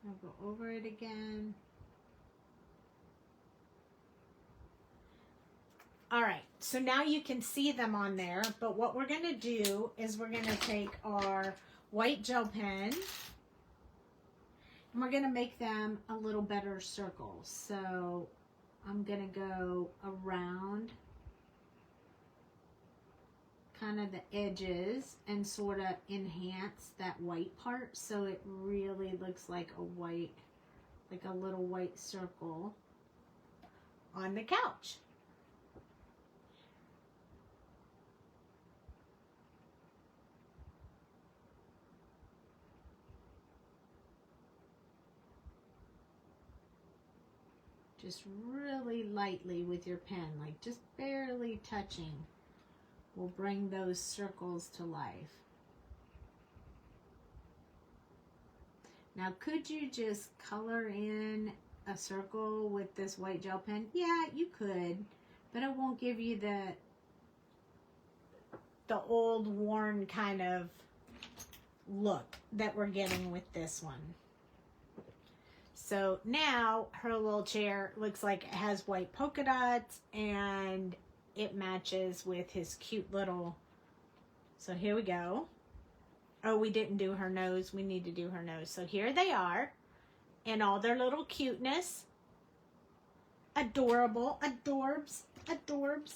I'll go over it again. All right, so now you can see them on there, but what we're gonna do is we're gonna take our white gel pen and we're gonna make them a little better circles. So I'm gonna go around kind of the edges and sort of enhance that white part so it really looks like a white, like a little white circle on the couch. Just really lightly with your pen, like just barely touching, will bring those circles to life. Now, could you just color in a circle with this white gel pen? Yeah, you could, but it won't give you the old worn kind of look that we're getting with this one. So now her little chair looks like it has white polka dots and it matches with his cute little, so here we go. Oh, we didn't do her nose. We need to do her nose. So here they are in all their little cuteness. Adorable, adorbs, adorbs.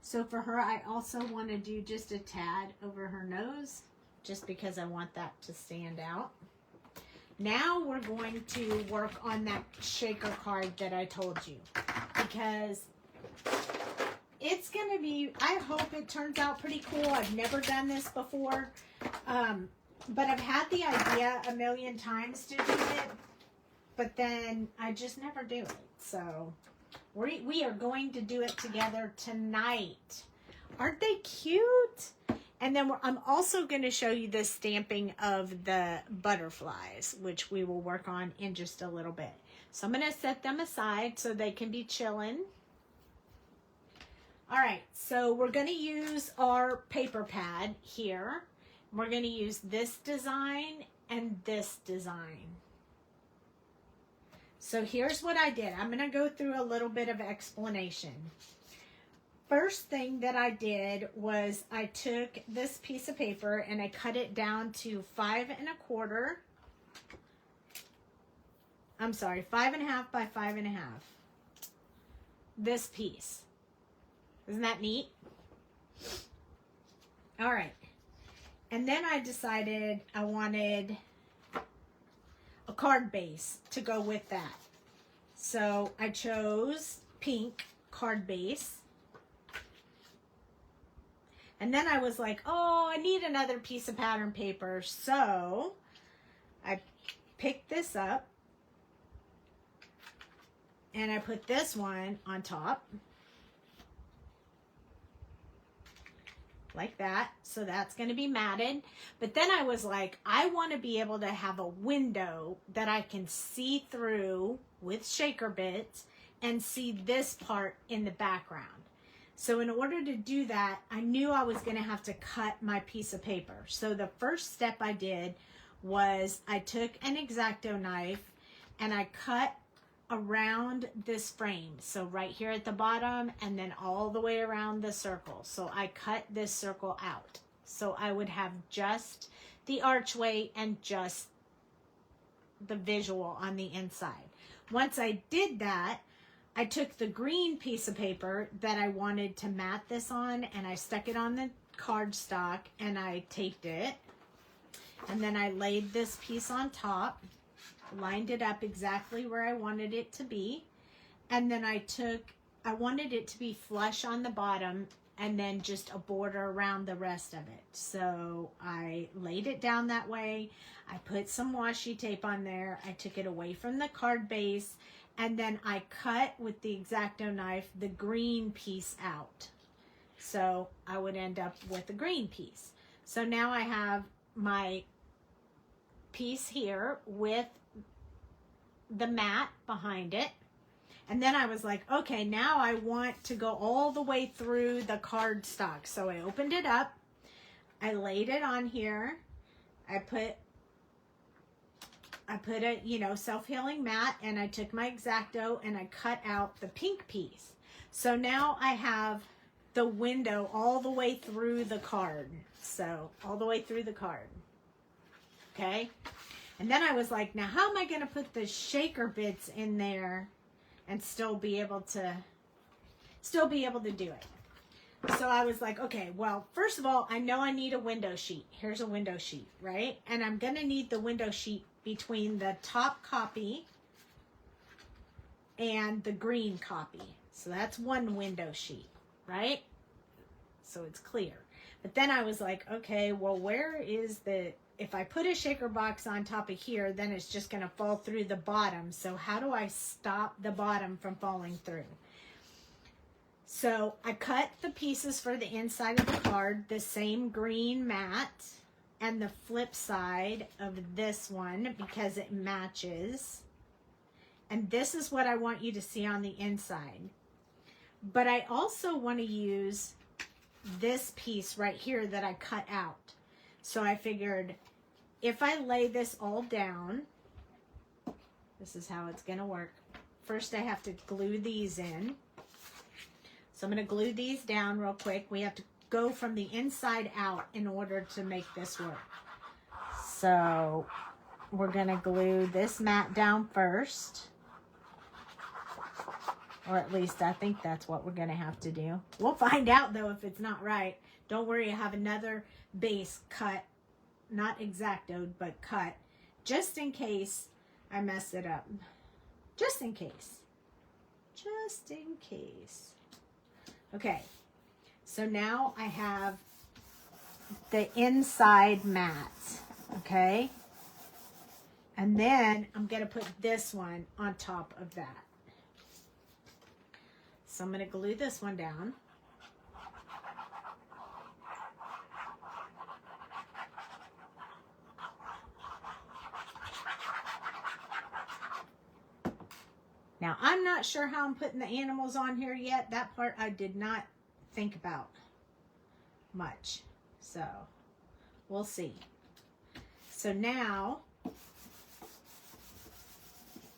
So for her, I also want to do just a tad over her nose, just because I want that to stand out. Now we're going to work on that shaker card that I told you, because it's going to be, I hope it turns out pretty cool. I've never done this before, but I've had the idea a million times to do it, but then I just never do it. So we are going to do it together tonight. Aren't they cute? And then I'm also going to show you the stamping of the butterflies, which we will work on in just a little bit. So I'm going to set them aside so they can be chilling. All right, so we're going to use our paper pad here. We're going to use this design and this design. So here's what I did. I'm going to go through a little bit of explanation. First thing that I did was I took this piece of paper and I cut it down to 5 1/4. I'm sorry, 5 1/2 by 5 1/2. This piece. Isn't that neat? All right. And then I decided I wanted a card base to go with that. So I chose pink card base. And then I was like, oh, I need another piece of pattern paper. So I picked this up and I put this one on top. Like that. So that's going to be matted. But then I was like, I want to be able to have a window that I can see through with shaker bits and see this part in the background. So in order to do that, I knew I was going to have to cut my piece of paper. So the first step I did was I took an X-Acto knife and I cut around this frame. So right here at the bottom and then all the way around the circle. So I cut this circle out. So I would have just the archway and just the visual on the inside. Once I did that, I took the green piece of paper that I wanted to mat this on and I stuck it on the cardstock and I taped it. And then I laid this piece on top, lined it up exactly where I wanted it to be. And then I wanted it to be flush on the bottom and then just a border around the rest of it. So I laid it down that way. I put some washi tape on there. I took it away from the card base and then I cut with the X-Acto knife the green piece out. So I would end up with a green piece. So now I have my piece here with the mat behind it. And then I was like, okay, now I want to go all the way through the cardstock. So I opened it up. I laid it on here. I put a, self-healing mat and I took my X-Acto and I cut out the pink piece. So now I have the window all the way through the card. So all the way through the card. Okay. And then I was like, now how am I going to put the shaker bits in there and still be able to do it? So I was like, okay, well, first of all, I know I need a window sheet. Here's a window sheet, right? And I'm going to need the window sheet between the top copy and the green copy. So that's one window sheet, right? So it's clear. But then I was like, okay, well, where is if I put a shaker box on top of here, then it's just going to fall through the bottom. So how do I stop the bottom from falling through? So I cut the pieces for the inside of the card, the same green mat and the flip side of this one because it matches. And this is what I want you to see on the inside. But I also want to use this piece right here that I cut out. So I figured if I lay this all down, this is how it's going to work. First I have to glue these in. So I'm going to glue these down real quick. We have to go from the inside out in order to make this work. So we're going to glue this mat down first. Or at least I think that's what we're going to have to do. We'll find out though if it's not right. Don't worry, I have another base cut. Not X-Actoed, but cut. Just in case I mess it up. Just in case. Just in case. Okay, so now I have the inside mat, okay? And then I'm going to put this one on top of that. So I'm going to glue this one down. Now, I'm not sure how I'm putting the animals on here yet. That part I did not think about much. So we'll see. So now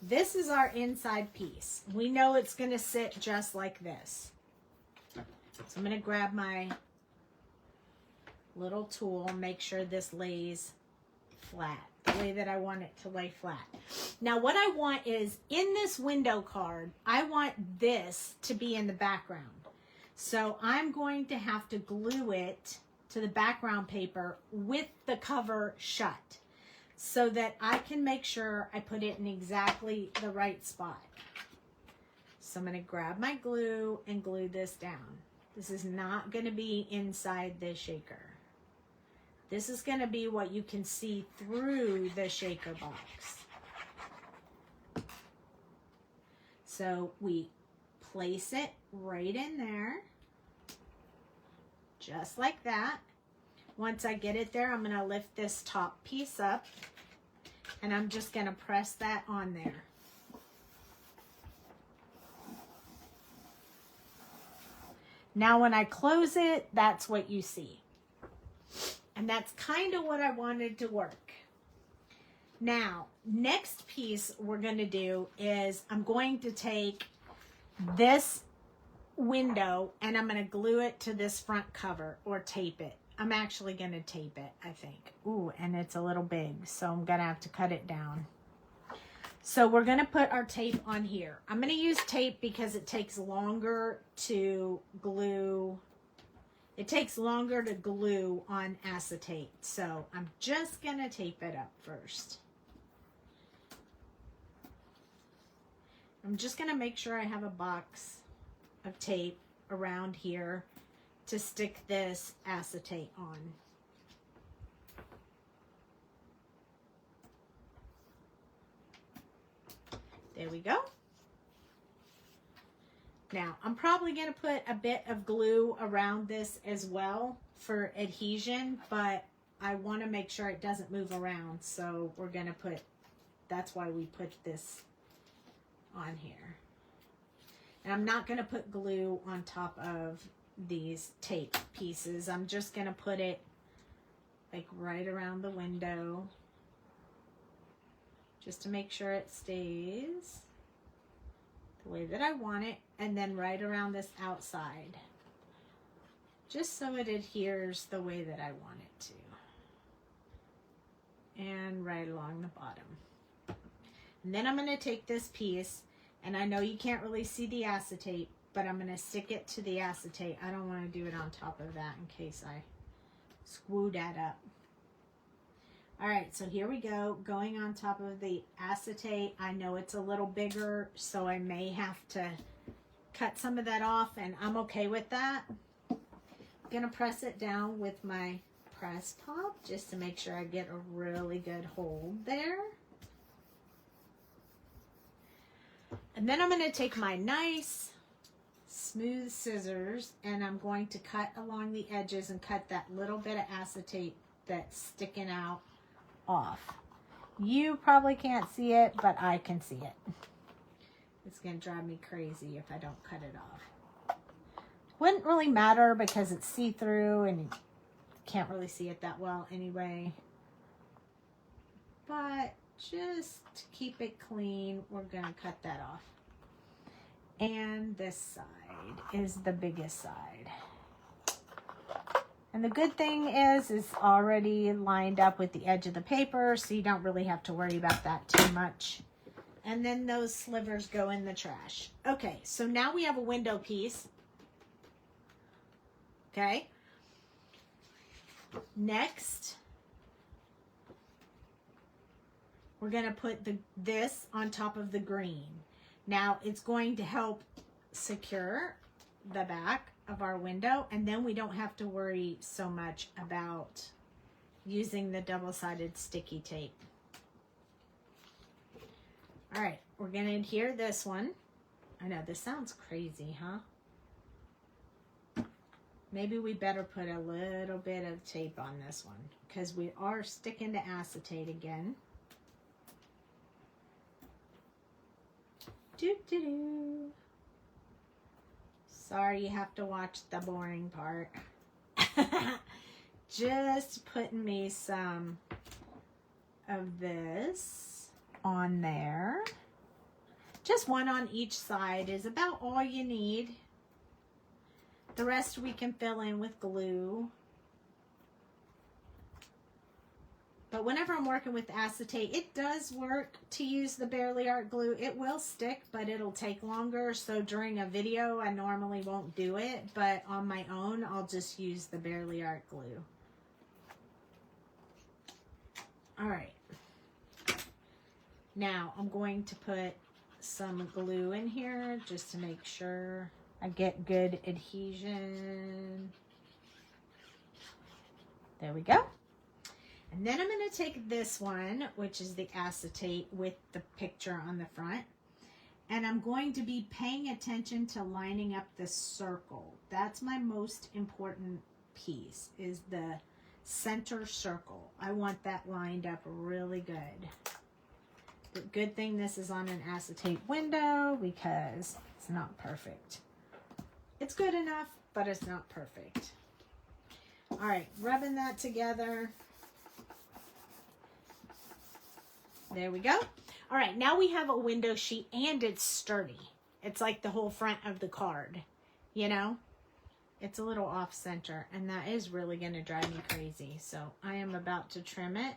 this is our inside piece. We know it's going to sit just like this. So I'm going to grab my little tool and make sure this lays flat, the way that I want it to lay flat. Now what I want is, in this window card, I want this to be in the background. So I'm going to have to glue it to the background paper with the cover shut, so that I can make sure I put it in exactly the right spot. So I'm going to grab my glue and glue this down. This is not going to be inside the shaker. This is going to be what you can see through the shaker box. So we place it right in there, just like that. Once I get it there, I'm going to lift this top piece up, and I'm just going to press that on there. Now when I close it, that's what you see. And that's kind of what I wanted to work. Now, next piece we're going to do is, I'm going to take this window and I'm going to glue it to this front cover, or tape it. I'm actually going to tape it, I think. Ooh, and it's a little big, so I'm going to have to cut it down. So we're going to put our tape on here. I'm going to use tape because it takes longer to glue. It takes longer to glue on acetate. So I'm just going to tape it up first. I'm just going to make sure I have a box of tape around here to stick this acetate on. There we go. Now, I'm probably going to put a bit of glue around this as well for adhesion, but I want to make sure it doesn't move around. So we're going to put, that's why we put this on here. And I'm not going to put glue on top of these tape pieces. I'm just going to put it like right around the window, just to make sure it stays the way that I want it, and then right around this outside, just so it adheres the way that I want it to, and right along the bottom. And then I'm going to take this piece, and I know you can't really see the acetate, but I'm going to stick it to the acetate. I don't want to do it on top of that in case I screw that up. All right, so here we go, going on top of the acetate. I know it's a little bigger, so I may have to cut some of that off, and I'm okay with that. I'm gonna press it down with my press pop just to make sure I get a really good hold there. And then I'm gonna take my nice smooth scissors, and I'm going to cut along the edges and cut that little bit of acetate that's sticking out off. You probably can't see it, but I can see it. It's gonna drive me crazy if I don't cut it off. Wouldn't really matter because it's see-through and you can't really see it that well anyway. But just to keep it clean, we're gonna cut that off. And this side is the biggest side. And the good thing is it's already lined up with the edge of the paper, so you don't really have to worry about that too much. And then those slivers go in the trash. Okay, so now we have a window piece. Okay. Next, we're going to put this on top of the green. Now, it's going to help secure the back of our window, and then we don't have to worry so much about using the double-sided sticky tape. All right, we're going to adhere this one. I know this sounds crazy, huh? Maybe we better put a little bit of tape on this one because we are sticking to acetate again. Doo-doo-doo. Sorry, you have to watch the boring part. Just putting me some of this on there. Just one on each side is about all you need. The rest we can fill in with glue. But whenever I'm working with acetate, it does work to use the Barely Art glue. It will stick, but it'll take longer. So during a video, I normally won't do it. But on my own, I'll just use the Barely Art glue. All right. Now, I'm going to put some glue in here just to make sure I get good adhesion. There we go. And then I'm going to take this one, which is the acetate with the picture on the front. And I'm going to be paying attention to lining up the circle. That's my most important piece, is the center circle. I want that lined up really good. The good thing this is on an acetate window because it's not perfect. It's good enough, but it's not perfect. All right, rubbing that together. There we go. All right, now we have a window sheet and it's sturdy. It's like the whole front of the card, you know? It's a little off center and that is really gonna drive me crazy. So I am about to trim it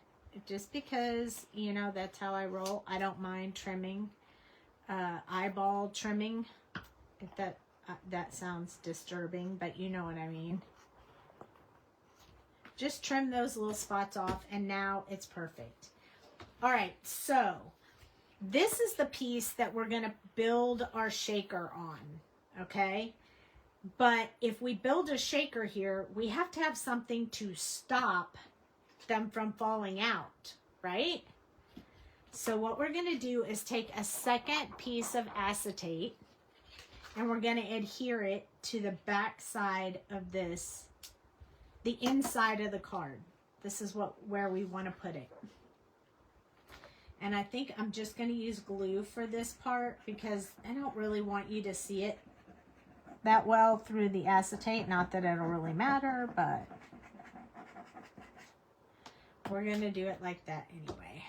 just because, you know, that's how I roll. I don't mind trimming, eyeball trimming. If that sounds disturbing, but you know what I mean. Just trim those little spots off and now it's perfect. All right, so this is the piece that we're going to build our shaker on, okay? But if we build a shaker here, we have to have something to stop them from falling out, right? So what we're going to do is take a second piece of acetate and we're going to adhere it to the back side of this, the inside of the card. This is where we want to put it. And I think I'm just going to use glue for this part because I don't really want you to see it that well through the acetate. Not that it'll really matter, but we're going to do it like that anyway.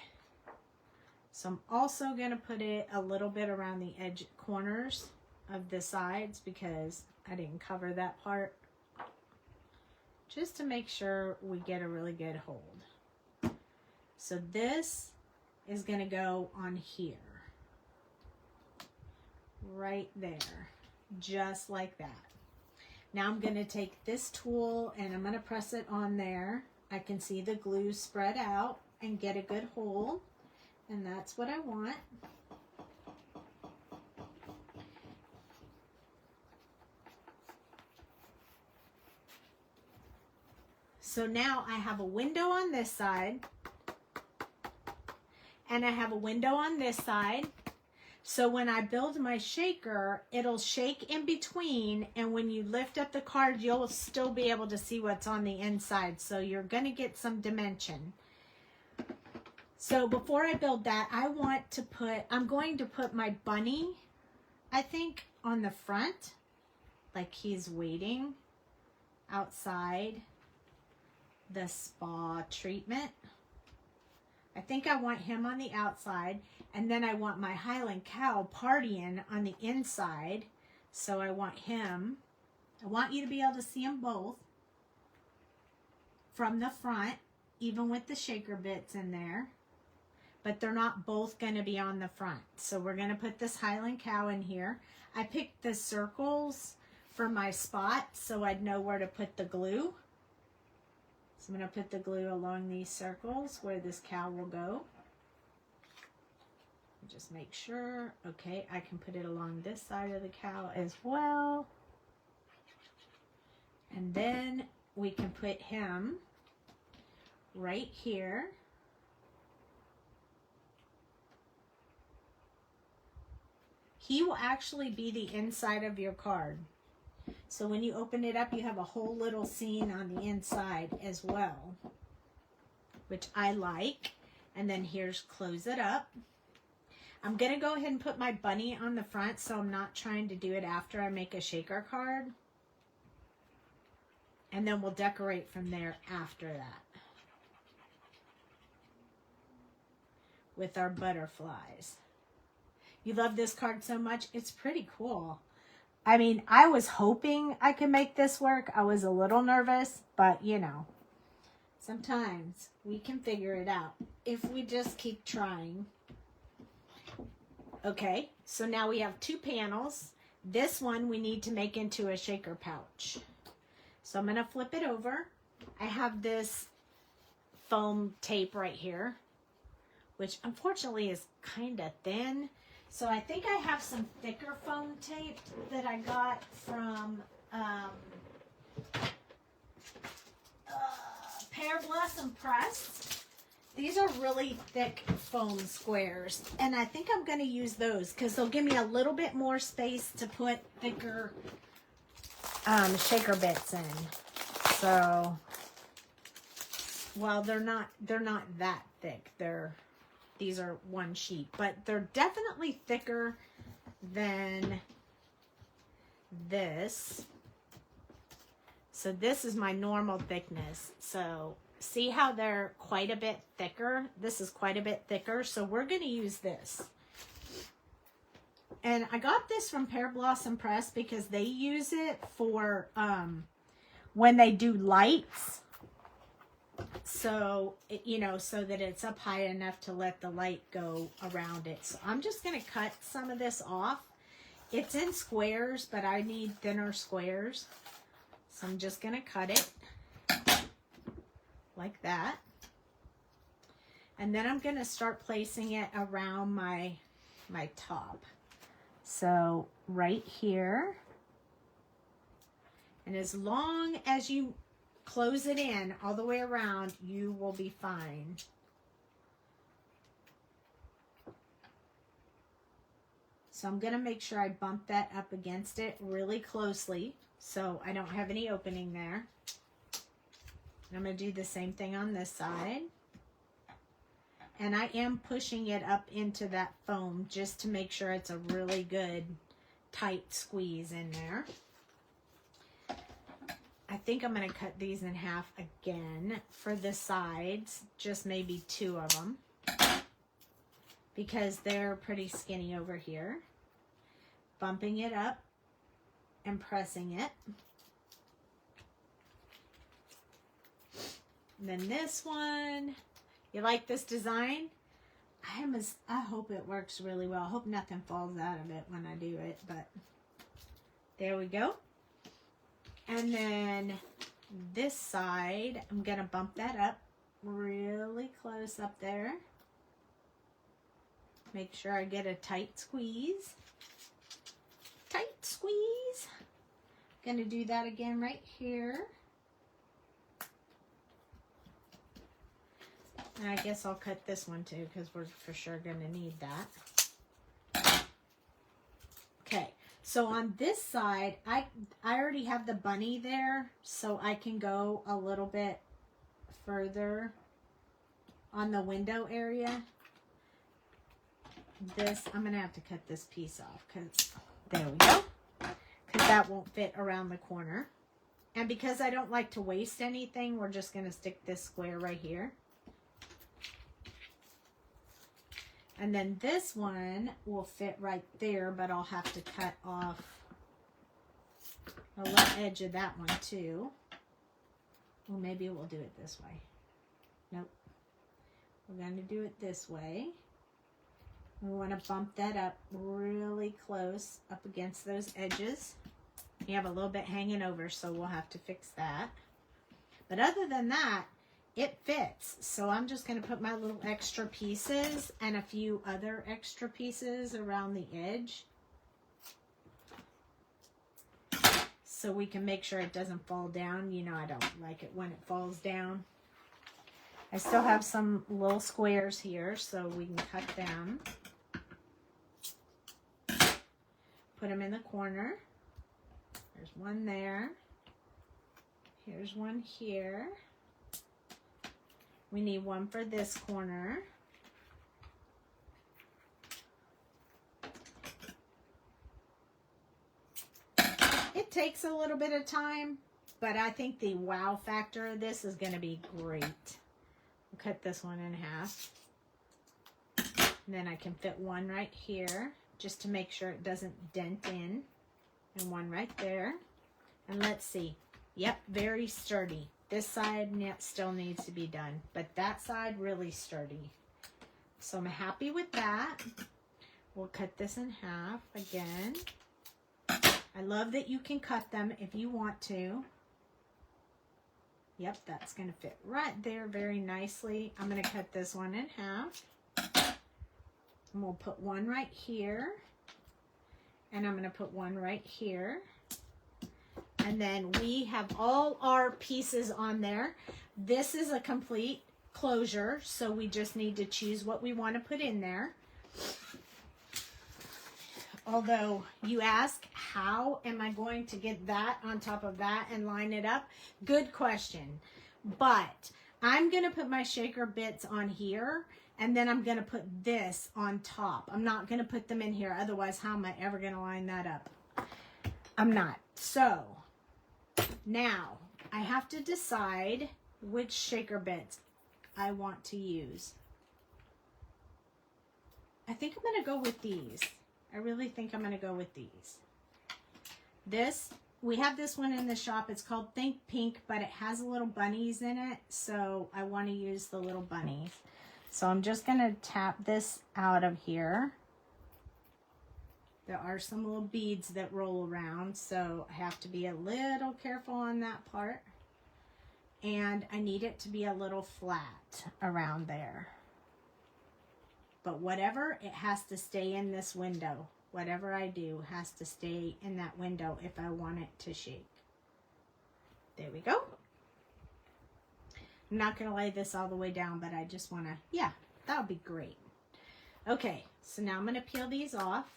So I'm also going to put it a little bit around the edge corners of the sides because I didn't cover that part. Just to make sure we get a really good hold. So this is going to go on here, right there, just like that. Now I'm going to take this tool and I'm going to press it on there. I can see the glue spread out and get a good hold, and that's what I want. So now I have a window on this side. And I have a window on this side. So when I build my shaker, it'll shake in between. And when you lift up the card, you'll still be able to see what's on the inside. So you're going to get some dimension. So before I build that, I'm going to put my bunny, I think, on the front. Like he's waiting outside the spa treatment. I think I want him on the outside, and then I want my Highland Cow partying on the inside. So I want him, I want you to be able to see them both from the front, even with the shaker bits in there, but they're not both going to be on the front. So we're going to put this Highland Cow in here. I picked the circles for my spot so I'd know where to put the glue. So I'm going to put the glue along these circles where this cow will go. Just make sure. Okay, I can put it along this side of the cow as well. And then we can put him right here. He will actually be the inside of your card. So when you open it up, you have a whole little scene on the inside as well, which I like. And then here's close it up. I'm going to go ahead and put my bunny on the front, so I'm not trying to do it after I make a shaker card. And then we'll decorate from there after that with our butterflies. You love this card so much. It's pretty cool. I mean, I was hoping I could make this work. I was a little nervous, but you know, sometimes we can figure it out if we just keep trying. Okay, so now we have 2 panels. This one we need to make into a shaker pouch. So I'm going to flip it over. I have this foam tape right here, which unfortunately is kind of thin. So I think I have some thicker foam tape that I got from Pear Blossom Press. These are really thick foam squares, and I think I'm going to use those because they'll give me a little bit more space to put thicker shaker bits in. So, well, they're not that thick. These are 1 sheet, but they're definitely thicker than this. So this is my normal thickness. So see how they're quite a bit thicker? This is quite a bit thicker. So we're going to use this. And I got this from Pear Blossom Press because they use it for when they do lights. So, you know, so that it's up high enough to let the light go around it. So I'm just going to cut some of this off. It's in squares, but I need thinner squares. So I'm just going to cut it like that. And then I'm going to start placing it around my top. So right here. And as long as you close it in all the way around, you will be fine. So I'm going to make sure I bump that up against it really closely so I don't have any opening there. I'm going to do the same thing on this side. And I am pushing it up into that foam just to make sure it's a really good tight squeeze in there. I think I'm going to cut these in half again for the sides, just maybe 2 of them, because they're pretty skinny over here. Bumping it up and pressing it. And then this one, you like this design? I hope it works really well. I hope nothing falls out of it when I do it, but there we go. And then this side, I'm going to bump that up really close up there. Make sure I get a tight squeeze. Tight squeeze. Going to do that again right here. And I guess I'll cut this one too because we're for sure going to need that. Okay. So on this side, I already have the bunny there, so I can go a little bit further on the window area. This, I'm going to have to cut this piece off, because there we go, because that won't fit around the corner. And because I don't like to waste anything, we're just going to stick this square right here. And then this one will fit right there, but I'll have to cut off the little edge of that one too. Well, maybe we'll do it this way. Nope. We're going to do it this way. We want to bump that up really close up against those edges. You have a little bit hanging over, so we'll have to fix that. But other than that, it fits. So I'm just going to put my little extra pieces and a few other extra pieces around the edge, so we can make sure it doesn't fall down. You know, I don't like it when it falls down. I still have some little squares here, so we can cut them. Put them in the corner. There's one there. Here's one here. We need one for this corner. takes a little bit of time, but I think the wow factor of this is going to be great. I'll cut this one in half. And then I can fit one right here just to make sure it doesn't dent in. And one right there. And let's see. Yep, very sturdy. This side still needs to be done, but that side really sturdy. So I'm happy with that. We'll cut this in half again. I love that you can cut them if you want to. Yep, that's going to fit right there very nicely. I'm going to cut this one in half. And we'll put one right here. And I'm going to put one right here. And then we have all our pieces on there. This is a complete closure, so we just need to choose what we want to put in there. Although you ask, how am I going to get that on top of that and line it up? Good question. But I'm going to put my shaker bits on here, and then I'm going to put this on top. I'm not going to put them in here. Otherwise, how am I ever going to line that up? I'm not. So now I have to decide which shaker bits I want to use. I think I'm going to go with these. I really think I'm going to go with these. We have this one in the shop. It's called Think Pink, but it has little bunnies in it. So I want to use the little bunnies. So I'm just going to tap this out of here. There are some little beads that roll around, so I have to be a little careful on that part. And I need it to be a little flat around there. But whatever, it has to stay in this window. Whatever I do has to stay in that window if I want it to shake. There we go. I'm not going to lay this all the way down, but I just want to, yeah, that would be great. Okay, so now I'm going to peel these off.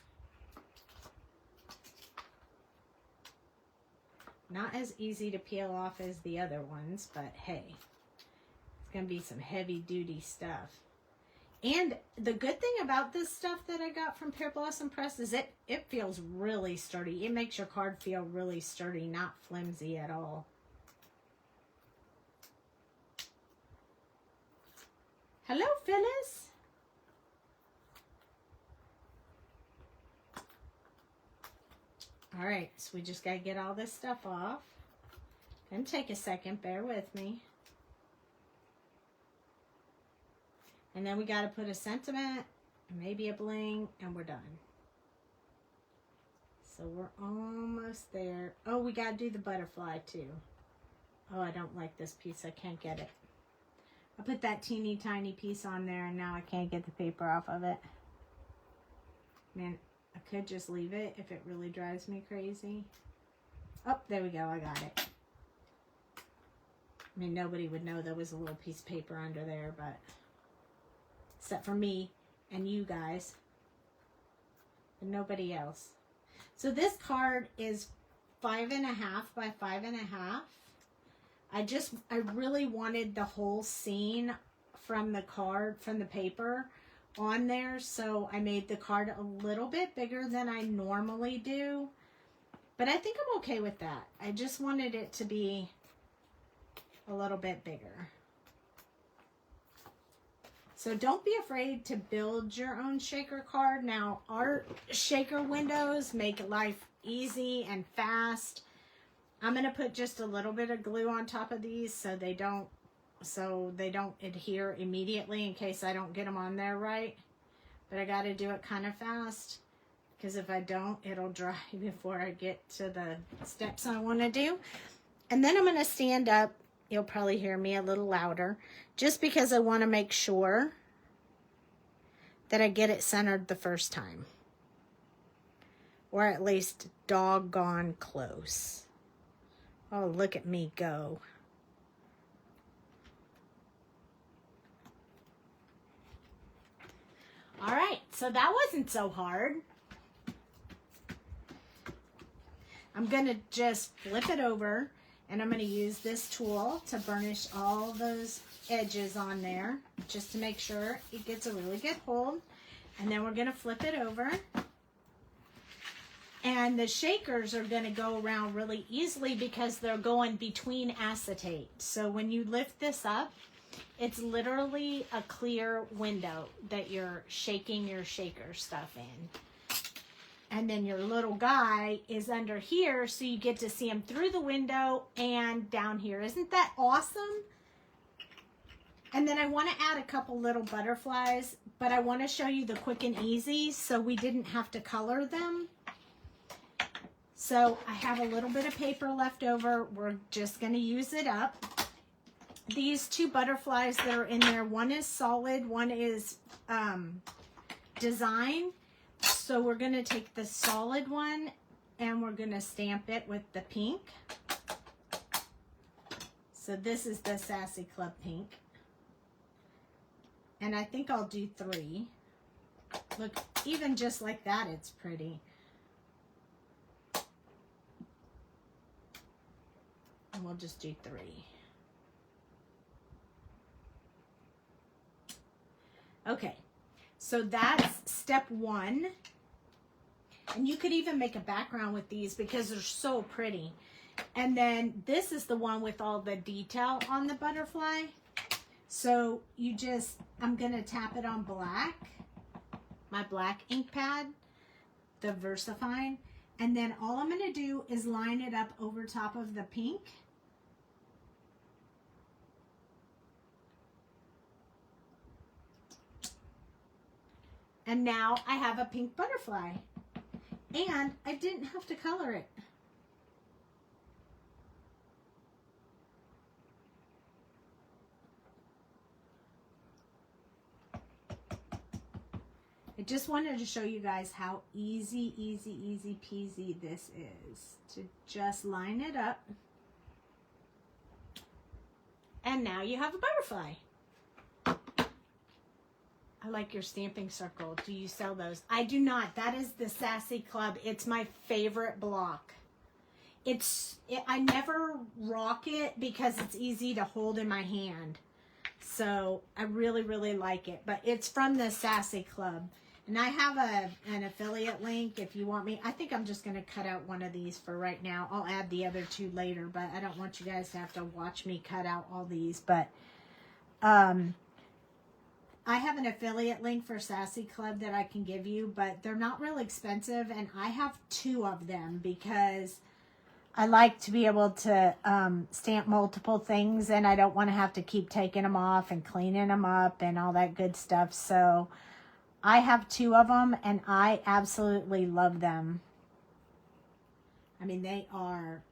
Not as easy to peel off as the other ones, but hey, it's going to be some heavy duty stuff. And the good thing about this stuff that I got from Pear Blossom Press is it feels really sturdy. It makes your card feel really sturdy, not flimsy at all. Hello, Phyllis. All right, so we just got to get all this stuff off. Gonna take a second, bear with me. And then we got to put a sentiment, maybe a bling, and we're done. So we're almost there. Oh, we got to do the butterfly too. Oh, I don't like this piece. I can't get it. I put that teeny tiny piece on there and now I can't get the paper off of it. Man, I could just leave it if it really drives me crazy. Oh, there we go. I got it. I mean, nobody would know there was a little piece of paper under there, but except for me and you guys, and nobody else. So this card is 5.5 by 5.5. I really wanted the whole scene from the card, from the paper on there. So I made the card a little bit bigger than I normally do. But I think I'm okay with that. I just wanted it to be a little bit bigger. So don't be afraid to build your own shaker card. Now, our shaker windows make life easy and fast. I'm going to put just a little bit of glue on top of these so they don't adhere immediately in case I don't get them on there right. But I got to do it kind of fast because if I don't, it'll dry before I get to the steps I want to do. And then I'm going to stand up. You'll probably hear me a little louder just because I want to make sure that I get it centered the first time. Or at least doggone close. Oh, look at me go. All right, so that wasn't so hard. I'm going to just flip it over, and I'm going to use this tool to burnish all those edges on there, just to make sure it gets a really good hold. And then we're going to flip it over. And the shakers are going to go around really easily because they're going between acetate. So when you lift this up, it's literally a clear window that you're shaking your shaker stuff in. And then your little guy is under here, so you get to see him through the window and down here. Isn't that awesome? And then I want to add a couple little butterflies, but I want to show you the quick and easy so we didn't have to color them. So I have a little bit of paper left over. We're just going to use it up. These two butterflies that are in there, one is solid, one is design. So we're going to take the solid one and we're going to stamp it with the pink. So this is the Sassy Club pink. And I think I'll do 3. Look, even just like that, it's pretty. And we'll just do 3. Okay, so that's step 1. And you could even make a background with these because they're so pretty. And then this is the one with all the detail on the butterfly. So you just, I'm going to tap it on black, my black ink pad, the VersaFine. And then all I'm going to do is line it up over top of the pink. And now I have a pink butterfly. And I didn't have to color it. I just wanted to show you guys how easy peasy this is. To just line it up. And now you have a butterfly. I like your stamping circle. Do you sell those? I do not. That is the Sassy Club. It's my favorite block. I never rock it because it's easy to hold in my hand. So I really like it. But it's from the Sassy Club. And I have an affiliate link if you want me. I think I'm just going to cut out one of these for right now. I'll add the other 2 later, but I don't want you guys to have to watch me cut out all these. But I have an affiliate link for Sassy Club that I can give you, but they're not real expensive. And I have 2 of them because I like to be able to stamp multiple things, and I don't want to have to keep taking them off and cleaning them up and all that good stuff. So I have 2 of them, and I absolutely love them. I mean, they are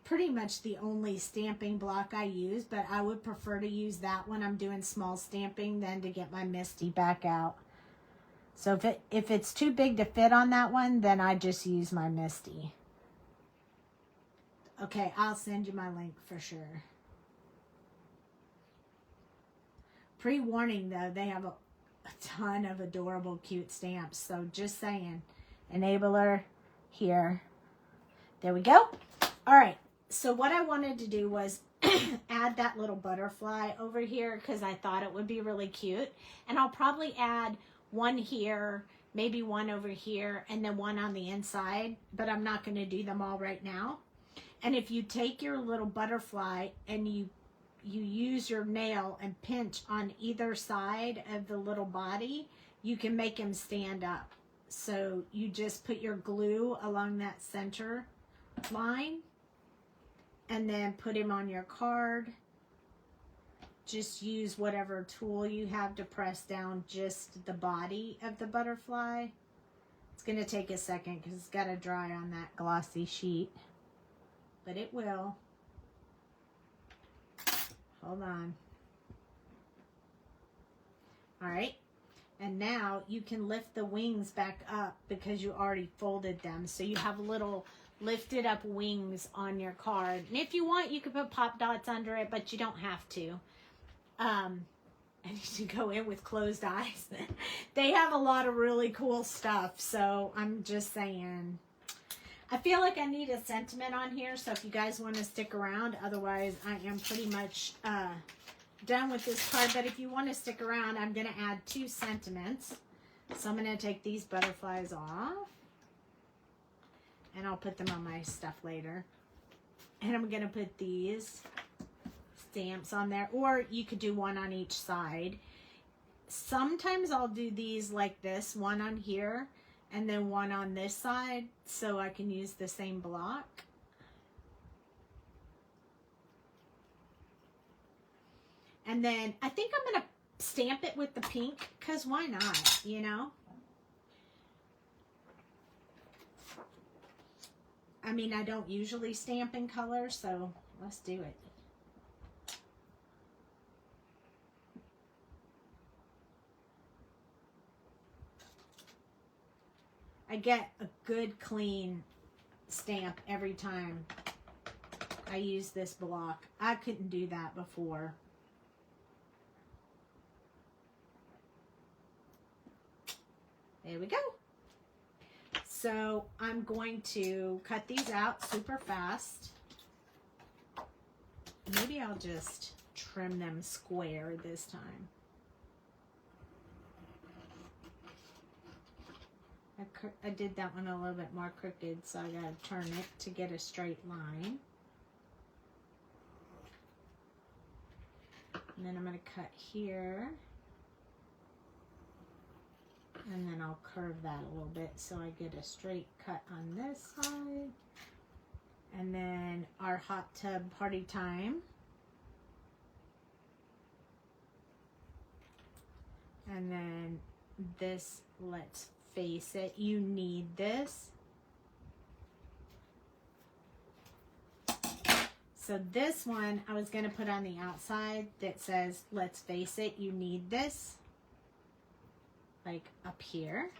pretty much the only stamping block I use, but I would prefer to use that when I'm doing small stamping than to get my Misty back out. So if it's too big to fit on that one, then I just use my Misty. Okay, I'll send you my link for sure. Pre-warning though, they have a ton of adorable cute stamps, so just saying. Enabler here. There we go. All right, so what I wanted to do was add that little butterfly over here because I thought it would be really cute. And I'll probably add one here, maybe one over here, and then one on the inside, but I'm not going to do them all right now. And if you take your little butterfly and you use your nail and pinch on either side of the little body, you can make him stand up. So you just put your glue along that center line and then put him on your card. Just use whatever tool you have to press down just the body of the butterfly. It's going to take a second because it's got to dry on that glossy sheet, but it will. Hold on. All right. And now you can lift the wings back up because you already folded them. So you have little lifted up wings on your card. And if you want, you could put pop dots under it, but you don't have to. And you should go in with closed eyes. They have a lot of really cool stuff. So I'm just saying. I feel like I need a sentiment on here, so if you guys want to stick around, otherwise I am pretty much done with this card. But if you want to stick around, I'm going to add 2 sentiments. So I'm going to take these butterflies off. and I'll put them on my stuff later. And I'm going to put these stamps on there, or you could do one on each side. Sometimes I'll do these like this, one on here and then one on this side, so I can use the same block. And then I think I'm going to stamp it with the pink, because why not, you know? I mean, I don't usually stamp in color, so let's do it. I get a good clean stamp every time I use this block. I couldn't do that before. There we go. So I'm going to cut these out super fast. Maybe I'll just trim them square this time. I did that one a little bit more crooked, so I gotta turn it to get a straight line. And then I'm gonna cut here. And then I'll curve that a little bit so I get a straight cut on this side. And then our hot tub party time. And then this, let's face it, you need this. So this one I was going to put on the outside that says, let's face it, you need this. Like up here.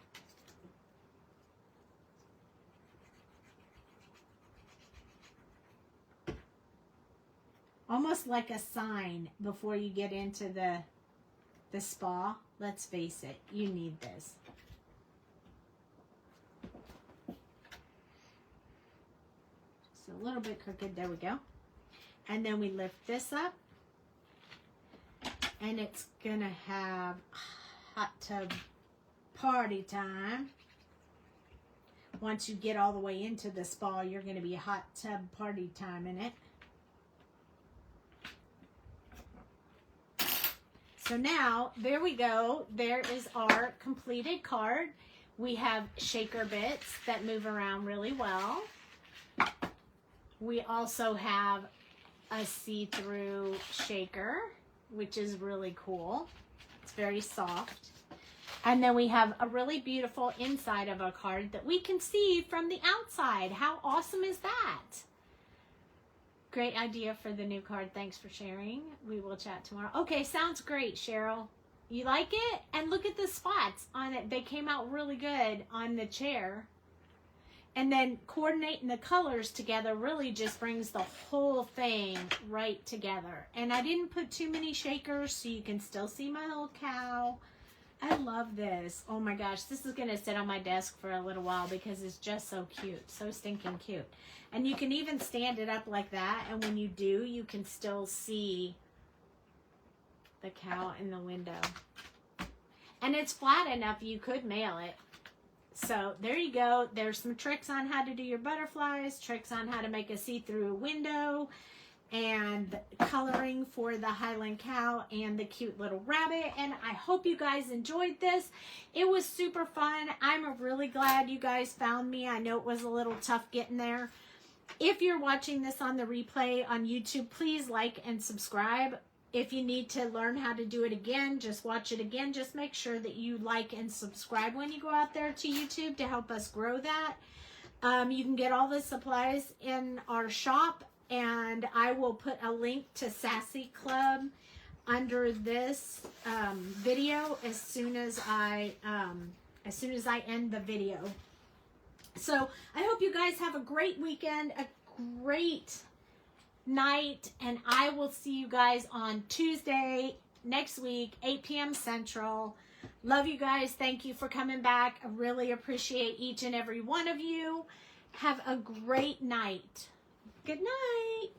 Almost like a sign before you get into the spa. Let's face it, you need this. Just a little bit crooked, there we go. And then we lift this up. And it's gonna have hot tub party time. Once you get all the way into the spa, you're going to be hot tub party time in it. So now, there we go. There is our completed card. We have shaker bits that move around really well. We also have a see-through shaker, which is really cool. It's very soft. And then we have a really beautiful inside of our card that we can see from the outside. How awesome is that? Great idea for the new card. Thanks for sharing. We will chat tomorrow. Okay, sounds great, Cheryl. You like it? And look at the spots on it. They came out really good on the chair. And then coordinating the colors together really just brings the whole thing right together. And I didn't put too many shakers so you can still see my little cow. I love this. Oh my gosh, this is going to sit on my desk for a little while because it's just so cute. So stinking cute. And you can even stand it up like that. And when you do, you can still see the cow in the window. And it's flat enough you could mail it. So there you go. There's some tricks on how to do your butterflies, tricks on how to make a see-through window, and coloring for the Highland Cow and the cute little rabbit. And I hope you guys enjoyed this. It was super fun. I'm really glad you guys found me. I know it was a little tough getting there. If you're watching this on the replay on YouTube, please like and subscribe. If you need to learn how to do it again, just watch it again. Just make sure that you like and subscribe when you go out there to YouTube to help us grow that. You can get all the supplies in our shop, and I will put a link to Sassy Club under this video as soon as I end the video. So I hope you guys have a great weekend, a great night, and I will see you guys on Tuesday next week, 8 p.m. Central. Love you guys. Thank you for coming back. I really appreciate each and every one of you. Have a great night. Good night.